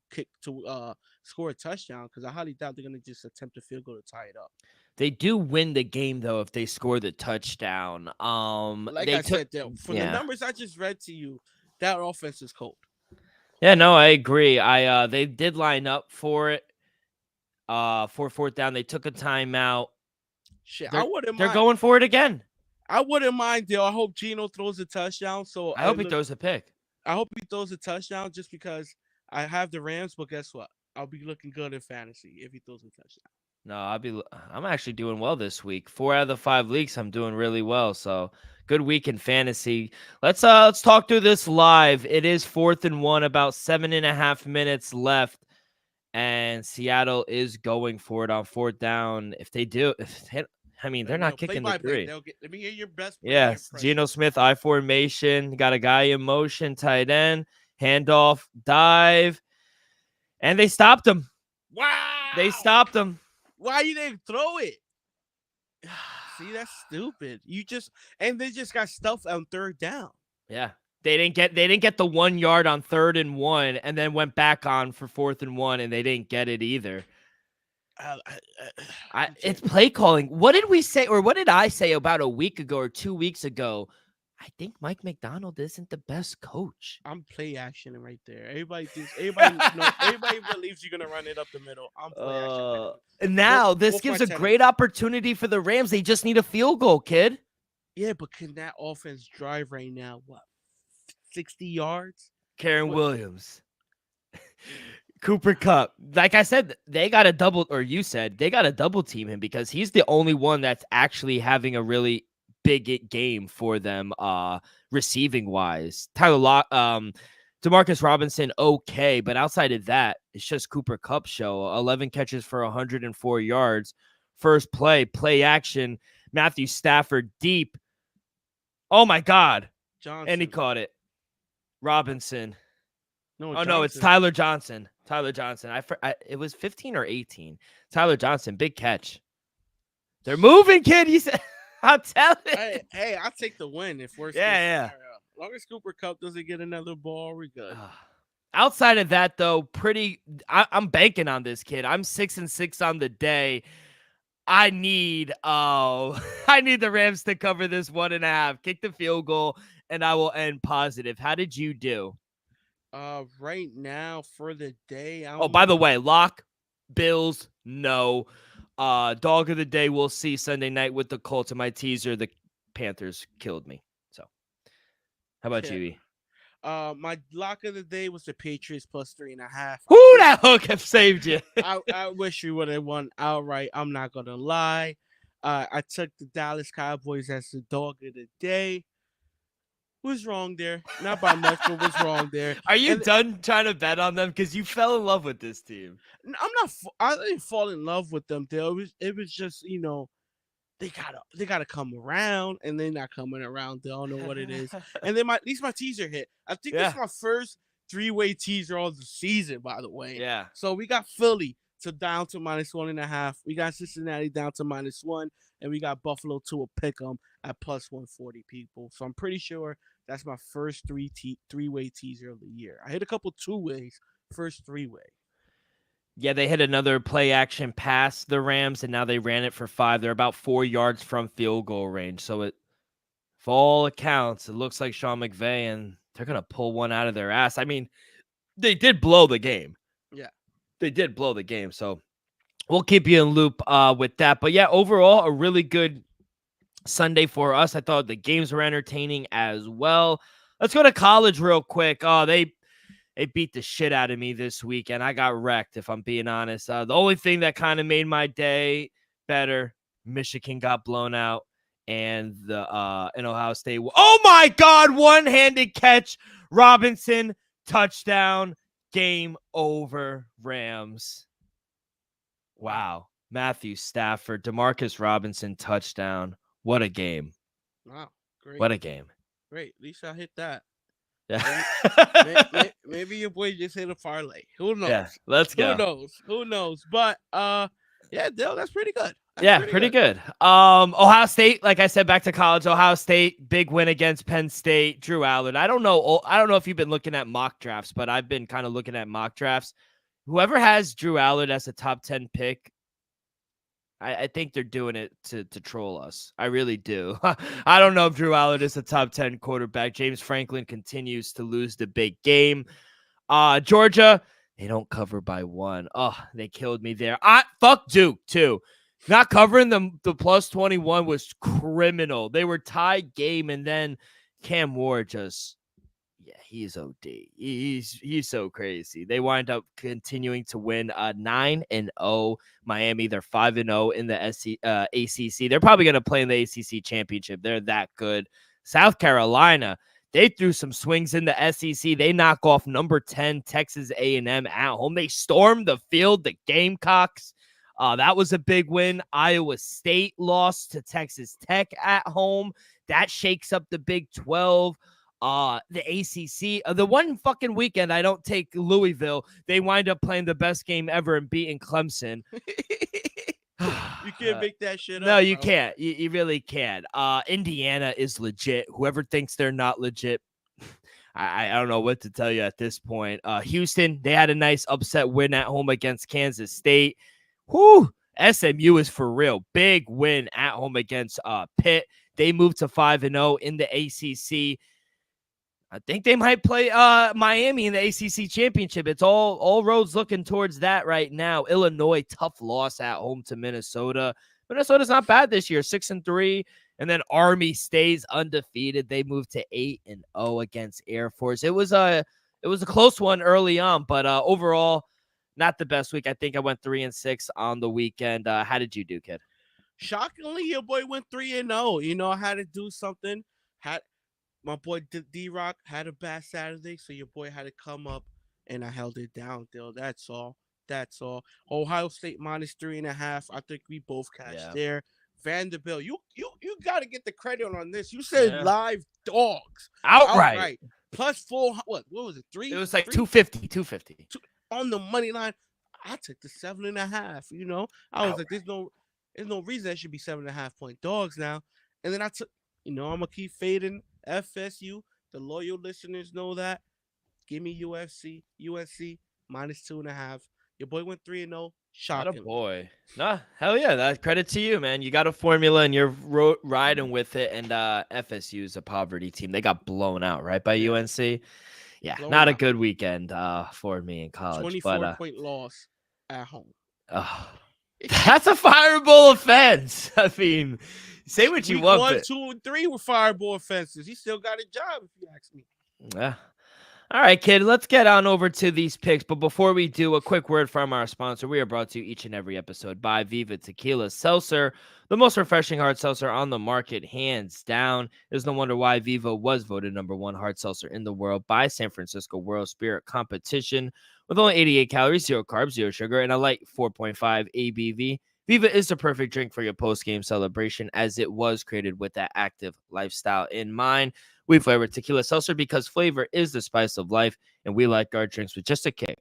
score a touchdown, because I highly doubt they're going to just attempt a field goal to tie it up. They do win the game, though, if they score the touchdown. I said, from the numbers I just read to you, that offense is cold. Yeah, no, I agree. They did line up for it. For 4th down, they took a timeout. Shit, they're going for it again. I wouldn't mind, though. I hope Geno throws a touchdown. I hope he throws a pick. I hope he throws a touchdown just because I have the Rams, but guess what? I'll be looking good in fantasy if he throws a touchdown. No, I'm actually doing well this week. 4 out of the 5 leagues, I'm doing really well. So good week in fantasy. Let's talk through this live. It is 4th-1, about 7.5 minutes left, and Seattle is going for it on 4th down. If they do, they're not kicking the 3. Let me hear your best. Yes, Geno Smith, I formation, got a guy in motion, tight end, handoff, dive, and they stopped him. Wow! They stopped him. Why you didn't throw it? See, that's stupid. They just got stuffed on 3rd down. Yeah. They didn't get the 1 yard on 3rd-1 and then went back on for 4th-1 and they didn't get it either. It's play calling. What did we say, or what did I say about a week ago or 2 weeks ago? I think Mike McDonald isn't the best coach. I'm play action right there. Everybody believes you're gonna run it up the middle. I'm play action. And now this both gives my a great tenants. opportunity for the Rams. They just need a field goal, kid. Yeah, but can that offense drive right now? What, 60 yards? Karen What? Williams. Cooper Kupp. Like I said, they got to double, or you said they got to double team him because he's the only one that's actually having a really big game for them receiving wise. Demarcus Robinson, okay, but outside of that, it's just Cooper Kupp show. 11 catches for 104 yards. First play action. Matthew Stafford deep. Oh my God. Johnson. And he caught it. Robinson. No, no, it's Tyler Johnson. It was 15 or 18. Tyler Johnson, big catch. They're moving, kid. You said, I'll tell it. Hey, I'll take the win if we're yeah. As long as Cooper Kupp doesn't get another ball, we're good. Outside of that, though, I'm banking on this kid. I'm 6-6 on the day. I need the Rams to cover this 1.5, kick the field goal, and I will end positive. How did you do? Right now for the day. By the way, lock Bills, no. Dog of the day, we'll see Sunday night with the Colts. And my teaser, the Panthers killed me. So, how about you, E? My lock of the day was the Patriots plus 3.5. Whoo, that hook have saved you. I wish we would have won outright. I'm not gonna lie. I took the Dallas Cowboys as the dog of the day. Was wrong there. Not by much, but was wrong there. Are you done trying to bet on them? Because you fell in love with this team. I'm not. I didn't fall in love with them. Though it was just they gotta come around, and they're not coming around. They don't know what it is. And then at least my teaser hit. I think this is my first 3-way teaser of the season, by the way. Yeah. So we got Philly down to -1.5. We got Cincinnati down to -1, and we got Buffalo to a pick 'em at plus 140. People. So I'm pretty sure that's my first 3-way teaser of the year. I hit a couple 2-ways. First 3-way. Yeah, they hit another play action pass, the Rams, and now they ran it for 5. They're about 4 yards from field goal range. So for all accounts, it looks like Sean McVay, and they're going to pull one out of their ass. I mean, they did blow the game. Yeah. They did blow the game. So we'll keep you in loop with that. But yeah, overall, a really good Sunday for us. I thought the games were entertaining as well. Let's go to college real quick. They beat the shit out of me this week, and I got wrecked, if I'm being honest. The only thing that kind of made my day better, Michigan got blown out, and in Ohio State. Oh, my God, one-handed catch. Robinson, touchdown, game over, Rams. Wow. Matthew Stafford, Demarcus Robinson, touchdown. What a game. Wow, great. What a game. Great. At least I hit that. Yeah. Maybe your boy just hit a parlay. Who knows? Yeah, let's go. Who knows? But yeah, Dale, that's pretty good. Pretty good. Ohio State, like I said, back to college. Ohio State, big win against Penn State. Drew Allard. I don't know if you've been looking at mock drafts, but I've been kind of looking at mock drafts. Whoever has Drew Allard as a top 10 pick, I think they're doing it to troll us. I really do. I don't know if Drew Allard is a top 10 quarterback. James Franklin continues to lose the big game. Georgia, they don't cover by 1. Oh, they killed me there. Fuck Duke, too. Not covering the plus 21 was criminal. They were tied game, and then Cam Ward he's OD. He's so crazy. They wind up continuing to win 9-0. Miami, they're 5-0 in the ACC. They're probably going to play in the ACC championship. They're that good. South Carolina, they threw some swings in the SEC. They knock off number 10 Texas A&M at home. They stormed the field, the Gamecocks. That was a big win. Iowa State lost to Texas Tech at home. That shakes up the Big 12. The ACC, the one fucking weekend I don't take Louisville, they wind up playing the best game ever and beating Clemson. You can't make that shit up. No, you can't. You really can't. Indiana is legit. Whoever thinks they're not legit, I don't know what to tell you at this point. Houston, they had a nice upset win at home against Kansas State. Whew, SMU is for real. Big win at home against Pitt. They moved to 5-0 in the ACC. I think they might play Miami in the ACC championship. It's all roads looking towards that right now. Illinois, tough loss at home to Minnesota. Minnesota's not bad this year, 6-3. And then Army stays undefeated. They moved to 8-0 against Air Force. It was a close one early on, but overall, not the best week. I think I went 3-6 on the weekend. How did you do, kid? Shockingly, your boy went 3-0. You know, I had to do something. Had My boy D-Rock had a bad Saturday, so your boy had to come up, and I held it down, Dill. That's all. That's all. Ohio State -3.5. I think we both cashed there. Vanderbilt, you got to get the credit on this. You said live dogs Outright. Plus 4. What was it? 3? It was like 250. 250 on the money line. I took the 7.5. You know, I was like, there's no reason that should be 7.5-point dogs now. And then I took, I'm gonna keep fading FSU. The loyal listeners know that. Give me UNC -2.5. Your boy went 3-0. Shocking. Boy. Nah, hell yeah. That credit to you, man. You got a formula and you're riding with it. And FSU is a poverty team. They got blown out, right, by UNC. Yeah, blown not out. A good weekend for me in college. 24-point loss at home. That's a fireable offense. I mean, say what you want. 1, 2, and 3 were fireable offenses. He still got a job, if you ask me. Yeah. All right, kid, let's get on over to these picks. But before we do, a quick word from our sponsor. We are brought to you each and every episode by Viva Tequila Seltzer, the most refreshing hard seltzer on the market, hands down. There's no wonder why Viva was voted #1 hard seltzer in the world by San Francisco World Spirit Competition. With only 88 calories, 0 carbs, 0 sugar, and a light 4.5 ABV, Viva is the perfect drink for your post-game celebration, as it was created with that active lifestyle in mind. We flavor tequila seltzer because flavor is the spice of life, and we like our drinks with just a kick,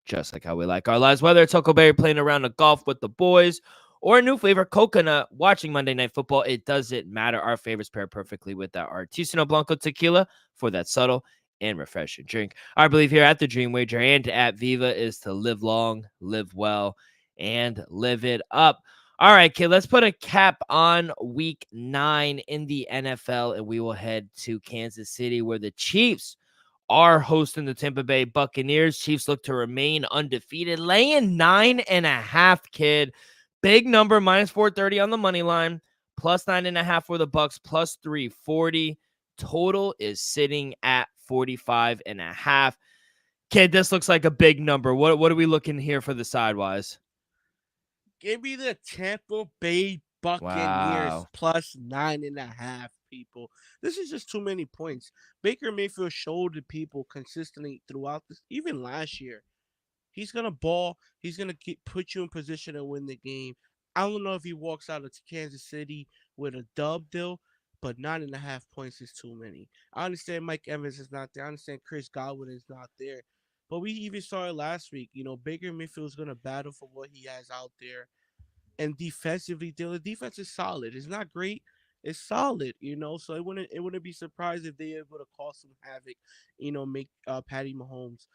just like how we like our lives. Whether it's Huckleberry playing around the golf with the boys or a new flavor, coconut, watching Monday Night Football, it doesn't matter. Our favorites pair perfectly with that Artisanal Blanco tequila for that subtle and refreshing drink. Our belief here at the Dream Wager and at Viva is to live long, live well, and live it up. All right, kid, let's put a cap on week 9 in the NFL, and we will head to Kansas City, where the Chiefs are hosting the Tampa Bay Buccaneers. Chiefs look to remain undefeated, laying 9.5, kid. Big number, -430 on the money line, plus 9.5 for the Bucs, plus 340. Total is sitting at 45.5. Kid, this looks like a big number. What are we looking here for the sidewise? Give me the Tampa Bay Buccaneers plus 9.5, people. This is just too many points. Baker Mayfield showed the people consistently throughout this, even last year. He's going to ball. He's going to put you in position to win the game. I don't know if he walks out of Kansas City with a dub deal, but 9.5 points is too many. I understand Mike Evans is not there. I understand Chris Godwin is not there. But we even saw it last week. Baker Mayfield is going to battle for what he has out there. And defensively, the defense is solid. It's not great. It's solid, So it wouldn't be surprised if they're able to cause some havoc, make Patty Mahomes,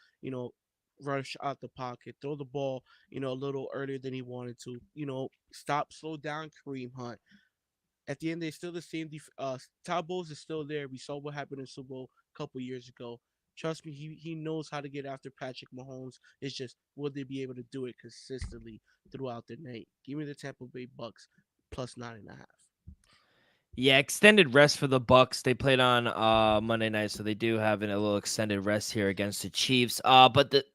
rush out the pocket, throw the ball, a little earlier than he wanted to, slow down Kareem Hunt. At the end, they're still the same. Todd Bowles is still there. We saw what happened in Super Bowl a couple years ago. Trust me, he knows how to get after Patrick Mahomes. It's just, will they be able to do it consistently throughout the night? Give me the Tampa Bay Bucks plus 9.5. Yeah, extended rest for the Bucks. They played on Monday night, so they do have a little extended rest here against the Chiefs. But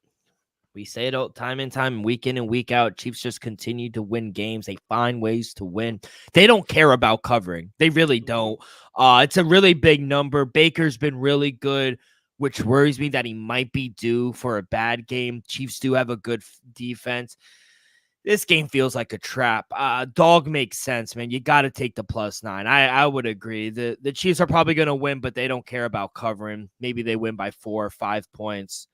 we say it all time and time, week in and week out. Chiefs just continue to win games. They find ways to win. They don't care about covering. They really don't. It's a really big number. Baker's been really good, which worries me that he might be due for a bad game. Chiefs do have a good defense. This game feels like a trap. Dog makes sense, man. You got to take the plus 9. I would agree. The Chiefs are probably going to win, but they don't care about covering. Maybe they win by 4 or 5 points.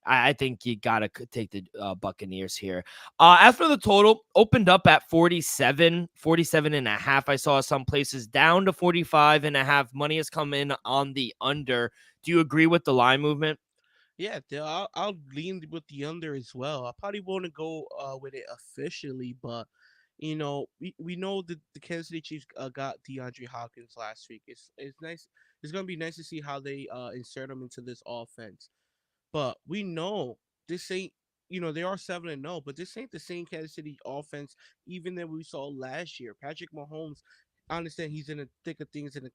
I think you got to take the Buccaneers here. As for the total, opened up at 47.5. I saw some places down to 45.5. Money has come in on the under. Do you agree with the line movement? Yeah, I'll lean with the under as well. I probably want to go with it officially, but we know that the Kansas City Chiefs got DeAndre Hopkins last week. It's nice. It's gonna be nice to see how they insert him into this offense. But we know this ain't, they are 7-0, but this ain't the same Kansas City offense even that we saw last year. Patrick Mahomes, I understand he's in the thick of things in the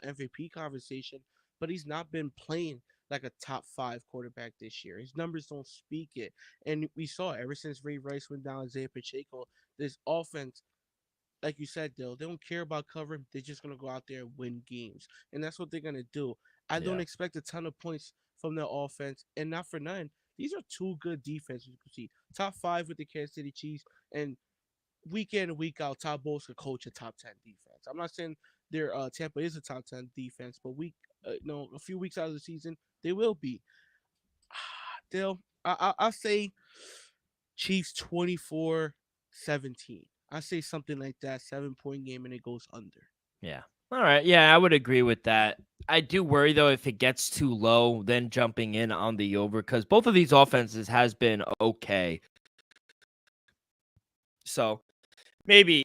MVP conversation, but he's not been playing like a top five quarterback this year. His numbers don't speak it. And we saw ever since Ray Rice went down, Isaiah Pacheco, this offense, like you said, Dill, they don't care about covering. They're just gonna go out there and win games, and that's what they're gonna do. I don't Yeah. expect a ton of points from their offense, and not for nothing. These are two good defenses. You can see top five with the Kansas City Chiefs, and week in and week out, Todd Bowles could coach a top 10 defense. I'm not saying their Tampa is a top 10 defense, but a few weeks out of the season, they will be. Dill, I'll say Chiefs 24-17. I say something like that, 7-point game, and it goes under. Yeah. All right. Yeah, I would agree with that. I do worry though if it gets too low, then jumping in on the over because both of these offenses has been okay. So maybe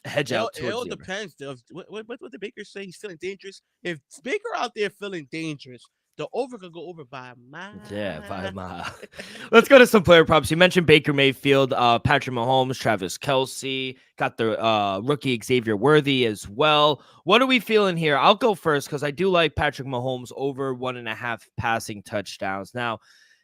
hedge It, out it towards all the over. depends. What the Baker say? He's feeling dangerous. If Baker out there feeling dangerous, the over could go over by a Yeah, by a mile. mile. Let's go to some player props. You mentioned Baker Mayfield, Patrick Mahomes, Travis Kelsey, got the rookie Xavier Worthy as well. What are we feeling here? I'll go first because I do like Patrick Mahomes over 1.5 passing touchdowns. Now,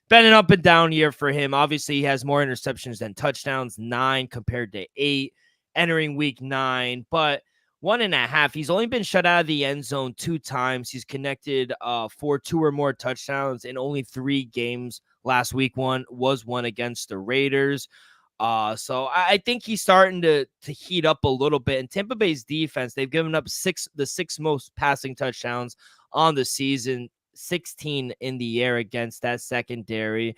been an up and down year for him. Obviously, he has more interceptions than touchdowns, 9 compared to 8 entering week 9. But 1.5, he's only been shut out of the end zone 2 times. He's connected for 2 or more touchdowns in only 3 games. Last week one was one against the Raiders. So I think he's starting to heat up a little bit. And Tampa Bay's defense, they've given up the six most passing touchdowns on the season, 16 in the air against that secondary,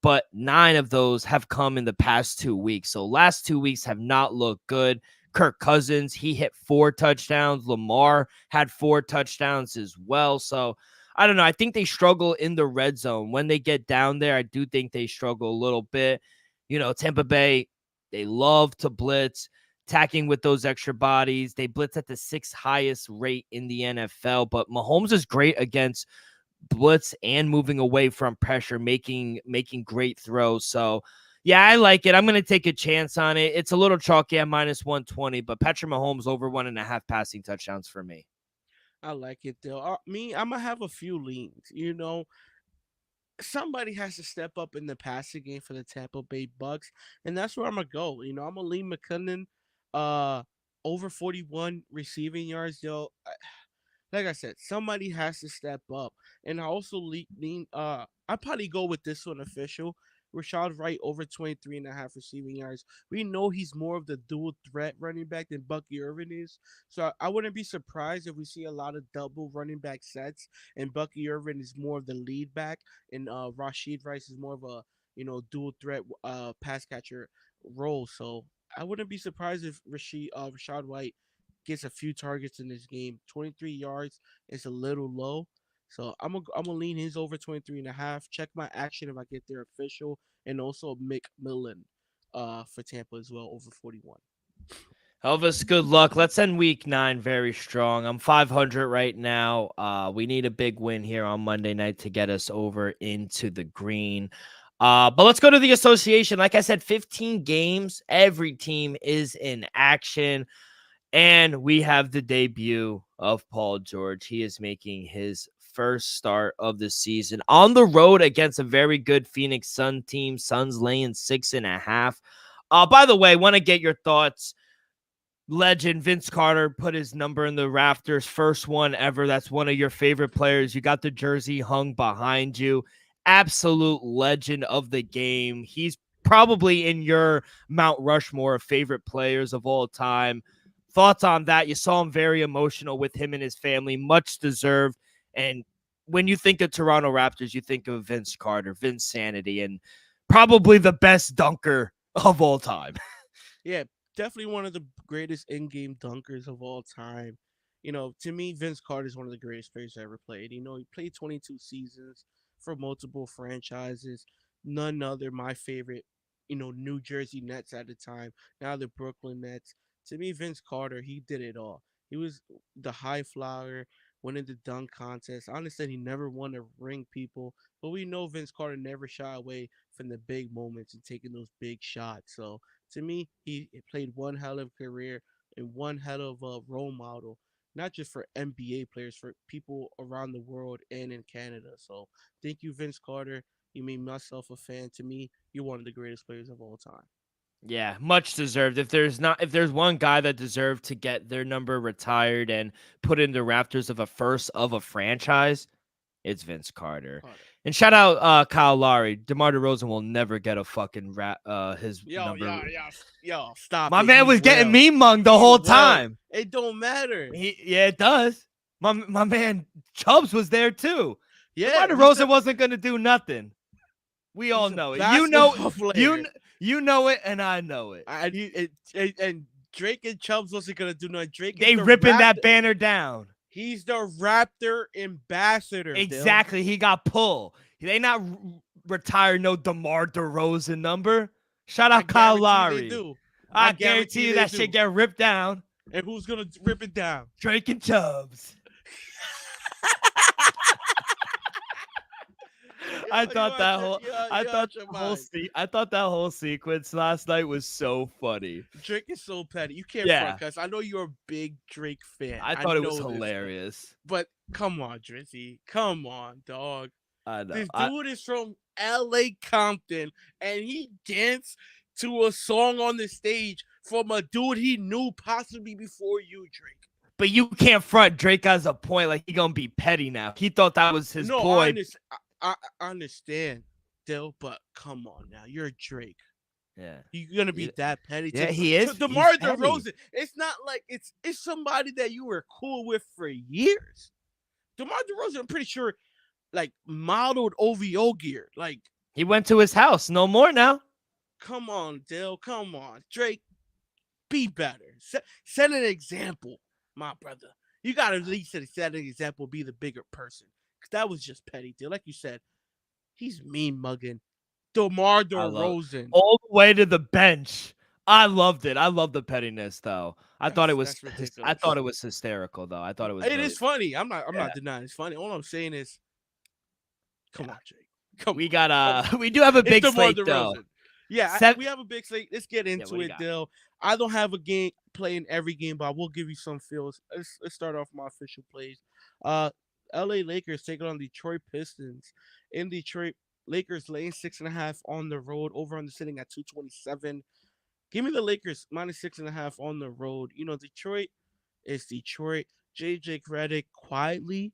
but 9 of those have come in the past 2 weeks. So last 2 weeks have not looked good. Kirk Cousins, he hit 4 touchdowns. Lamar had 4 touchdowns as well. So I don't know. I think they struggle in the red zone. When they get down there, I do think they struggle a little bit. Tampa Bay, they love to blitz, attacking with those extra bodies. They blitz at the 6th highest rate in the NFL, but Mahomes is great against blitz and moving away from pressure, making great throws. So yeah, I like it. I'm going to take a chance on it. It's a little chalky at -120, but Patrick Mahomes over 1.5 passing touchdowns for me. I like it though. I'm gonna have a few leans. Somebody has to step up in the passing game for the Tampa Bay Bucks, and that's where I'm gonna go. I'm gonna lean McKinnon, uh, over 41 receiving yards. Though, like I said, somebody has to step up. And I also lean I'd probably go with this one official. Rashad Wright over 23.5 receiving yards. We know he's more of the dual threat running back than Bucky Irvin is. So I wouldn't be surprised if we see a lot of double running back sets and Bucky Irvin is more of the lead back and Rashid Rice is more of a dual threat pass catcher role. So I wouldn't be surprised if Rashad White gets a few targets in this game. 23 yards is a little low. So I'm gonna lean his over 23 and a half. Check my action if I get there official. And also McMillan for Tampa as well, over 41. Elvis, good luck. Let's end week 9 very strong. I'm 500 right now. We need a big win here on Monday night to get us over into the green. But let's go to the association. Like I said, 15 games. Every team is in action. And we have the debut of Paul George. He is making his first start of the season on the road against a very good Phoenix Sun team. Suns laying 6.5. By the way, want to get your thoughts. Legend Vince Carter put his number in the rafters, first one ever. That's one of your favorite players. You got the jersey hung behind you. Absolute legend of the game. He's probably in your Mount Rushmore of favorite players of all time. Thoughts on that? You saw him very emotional with him and his family, much deserved. And when you think of Toronto Raptors, you think of Vince Carter, Vince Sanity, and probably the best dunker of all time. Yeah, definitely one of the greatest in-game dunkers of all time. To me, Vince Carter is one of the greatest players I ever played. He played 22 seasons, for multiple franchises. None other my favorite, New Jersey Nets at the time. Now the Brooklyn Nets. To me, Vince Carter, he did it all. He was the high flyer, winning the dunk contest. I understand he never won a ring, people, but we know Vince Carter never shy away from the big moments and taking those big shots. So to me, he played one hell of a career and one hell of a role model, not just for NBA players, for people around the world and in Canada. So thank you, Vince Carter. You made myself a fan. To me, you're one of the greatest players of all time. Yeah, much deserved. If there's one guy that deserved to get their number retired and put in the rafters of a first of a franchise, it's Vince Carter. Carter. And shout out Kyle Lowry. DeMar DeRozan will never get a fucking his Yo, number. stop My it. man He was getting will. me munged the He whole will. time. It don't matter. Yeah, it does. My man Chubbs was there too. Yeah, DeMar DeRozan wasn't gonna do nothing. We all he's a know it. basketball player. You know it, and I know it. And Drake and Chubbs wasn't gonna do nothing. Drake They is the ripping that Raptor. banner down. He's the Raptor ambassador. Exactly. He got pulled. They not retired no DeMar DeRozan number. Shout out Kyle Lowry. I guarantee you that shit get ripped down. And who's gonna rip it down? Drake and Chubbs. I thought that whole sequence last night was so funny. Drake is so petty. You can't front, cuz I know you're a big Drake fan. I thought it was hilarious. But come on, Drizzy. Come on, dog. I know. This dude is from LA Compton and he danced to a song on the stage from a dude he knew possibly before you, Drake. But you can't front. Drake has a point. Like, he gonna be petty now. He thought that was his boy. I understand, Dill, but come on now. You're Drake. Yeah. You're gonna be that petty. Yeah, he is. To DeMar DeRozan, it's not like it's somebody that you were cool with for years. DeMar DeRozan, I'm pretty sure, like, modeled OVO gear. Like, he went to his house. No more now. Come on, Dill. Come on. Drake, be better. Set an example, my brother. You got to at least set an example, be the bigger person. Because that was just petty, Dill. Like you said, he's mean mugging DeMar DeRozan. All the way to the bench. I loved it. I love the pettiness, though. I thought it was hysterical, though. I thought it was. It is funny. I'm not denying it's funny. All I'm saying is, come on, Jake. We do have a big slate, though. Yeah, we have a big slate. Let's get into it, Dill. I don't have a game playing every game, but I will give you some feels. Let's start off my official plays. LA Lakers taking on Detroit Pistons. In Detroit, Lakers laying 6.5 on the road. Over under sitting at 227. Give me the Lakers minus 6.5 on the road. Detroit is Detroit. JJ Redick quietly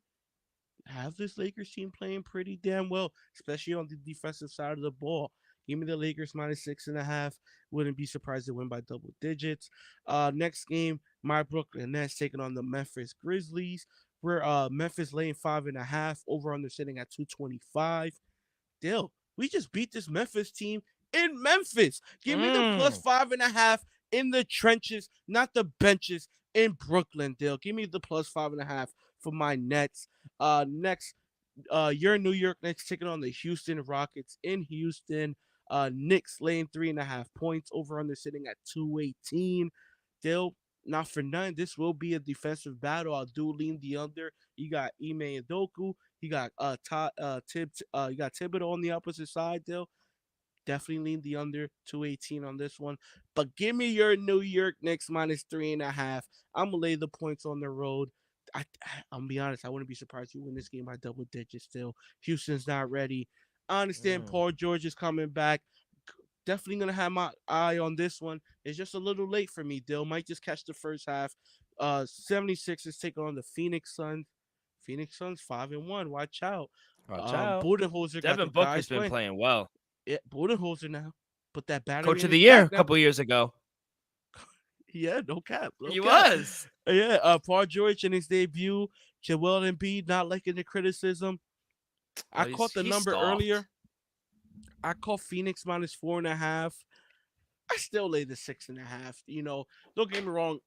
have this Lakers team playing pretty damn well, especially on the defensive side of the ball. Give me the Lakers minus 6.5. Wouldn't be surprised to win by double digits. Next game, my Brooklyn Nets taking on the Memphis Grizzlies. We're Memphis laying 5.5. Over under sitting at 225. Dill, we just beat this Memphis team in Memphis. Give me the plus 5.5 in the trenches, not the benches in Brooklyn, Dill. Give me the plus 5.5 for my Nets. Next, your New York Knicks taking on the Houston Rockets in Houston. Knicks laying 3.5 points. Over under sitting at 218. Dill, not for nothing, this will be a defensive battle. I do lean the under. You got Ime Udoka. You got you got Thibodeau on the opposite side, Dill. Definitely lean the under 218 on this one. But give me your New York Knicks minus 3.5. I'm gonna lay the points on the road. I'm gonna be honest, I wouldn't be surprised you win this game by double digits still. Houston's not ready. I understand Paul George is coming back. Definitely gonna have my eye on this one. It's just a little late for me, Dill. Might just catch the first half. 76 is taking on the Phoenix Suns. Phoenix Suns 5-1. Watch out. Budenholzer Devin Booker's been playing well. Yeah, Budenholzer now. Put that battery. Coach of the year a couple years ago. Yeah, no cap. He was. Yeah, Paul George in his debut. Joel Embiid not liking the criticism. I caught the number earlier. I caught Phoenix minus 4.5. I still lay the 6.5. Don't get me wrong.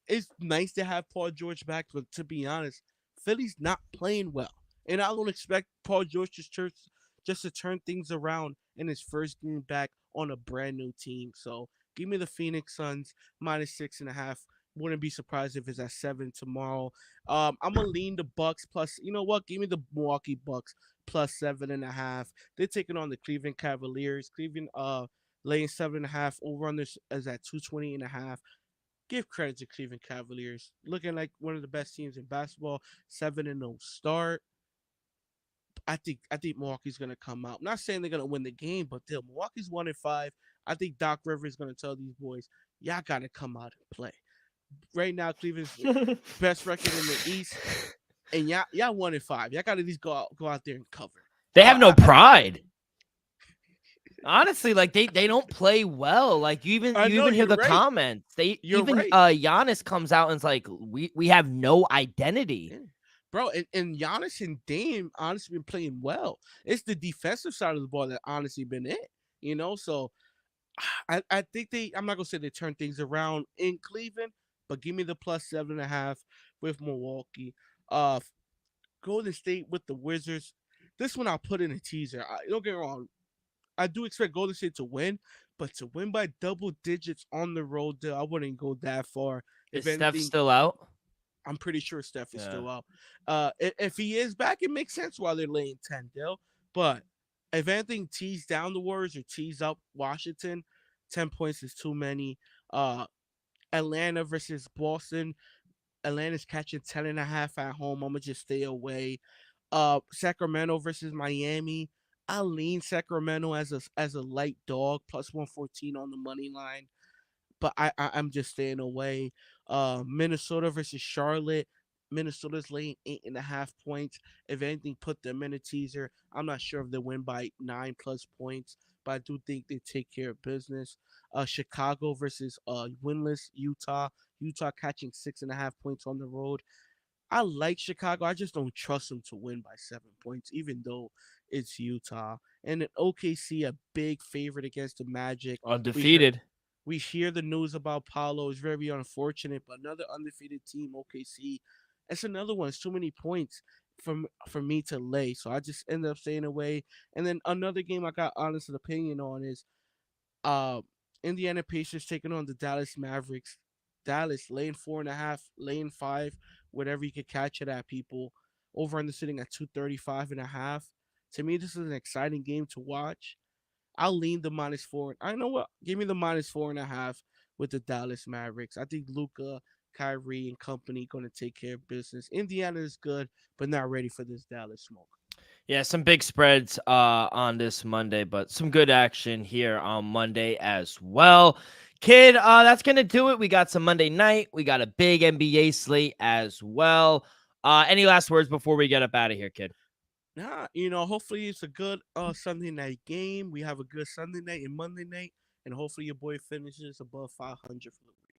It's nice to have Paul George back, but to be honest, Philly's not playing well. And I don't expect Paul George just to turn things around in his first game back on a brand new team. So give me the Phoenix Suns -6.5. Wouldn't be surprised if it's at 7 tomorrow. I'm gonna lean the Bucks plus. You know what? Give me the Milwaukee Bucks +7.5. They're taking on the Cleveland Cavaliers. Cleveland laying 7.5. Over on this is at 220.5. Give credit to Cleveland Cavaliers, looking like one of the best teams in basketball. 7-0 start. I think Milwaukee's gonna come out. I'm not saying they're gonna win the game, but Milwaukee's 1-5. I think Doc Rivers is gonna tell these boys, y'all gotta come out and play. Right now, Cleveland's best record in the East, and y'all 1-5. Y'all gotta at least go out there and cover. They have no pride. Honestly, like they don't play well. Like you even hear the comments. Giannis comes out and it's like we have no identity. Yeah. Bro, and Giannis and Dame honestly been playing well. It's the defensive side of the ball that honestly been it. So I think I'm not gonna say they turn things around in Cleveland, but give me the +7.5 with Milwaukee. Golden State with the Wizards. This one I'll put in a teaser. Don't get me wrong. I do expect Golden State to win, but to win by double digits on the road, I wouldn't go that far. Is Steph still out? I'm pretty sure Steph is still out. If he is back, it makes sense why they're laying 10, Dill. But if anything tees down the Warriors or tees up Washington, 10 points is too many. Atlanta versus Boston. Atlanta's catching 10.5 at home. I'm going to just stay away. Sacramento versus Miami. I lean Sacramento as a light dog, +114 on the money line. But I'm just staying away. Minnesota versus Charlotte. Minnesota's laying 8.5 points. If anything, put them in a teaser. I'm not sure if they win by 9+ points, but I do think they take care of business. Chicago versus winless Utah. Utah catching 6.5 points on the road. I like Chicago. I just don't trust them to win by 7 points, even though it's Utah. And then OKC, a big favorite against the Magic. Undefeated. We hear the news about Paolo. It's very unfortunate, but another undefeated team, OKC. It's another one. It's too many points for me to lay. So I just end up staying away. And then another game I got honest opinion on is Indiana Pacers taking on the Dallas Mavericks. Dallas laying 4.5, laying 5, whatever you could catch it at, people. Over under sitting at 235.5. To me, this is an exciting game to watch. I'll lean the -4. I know what. Give me the -4.5 with the Dallas Mavericks. I think Luka, Kyrie, and company going to take care of business. Indiana is good, but not ready for this Dallas smoke. Yeah, some big spreads on this Monday, but some good action here on Monday as well. Kid, that's going to do it. We got some Monday night. We got a big NBA slate as well. Any last words before we get up out of here, kid? Nah, hopefully it's a good Sunday night game. We have a good Sunday night and Monday night, and hopefully your boy finishes above 500 for the week.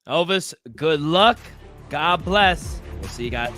Elvis, good luck. God bless. We'll see you guys.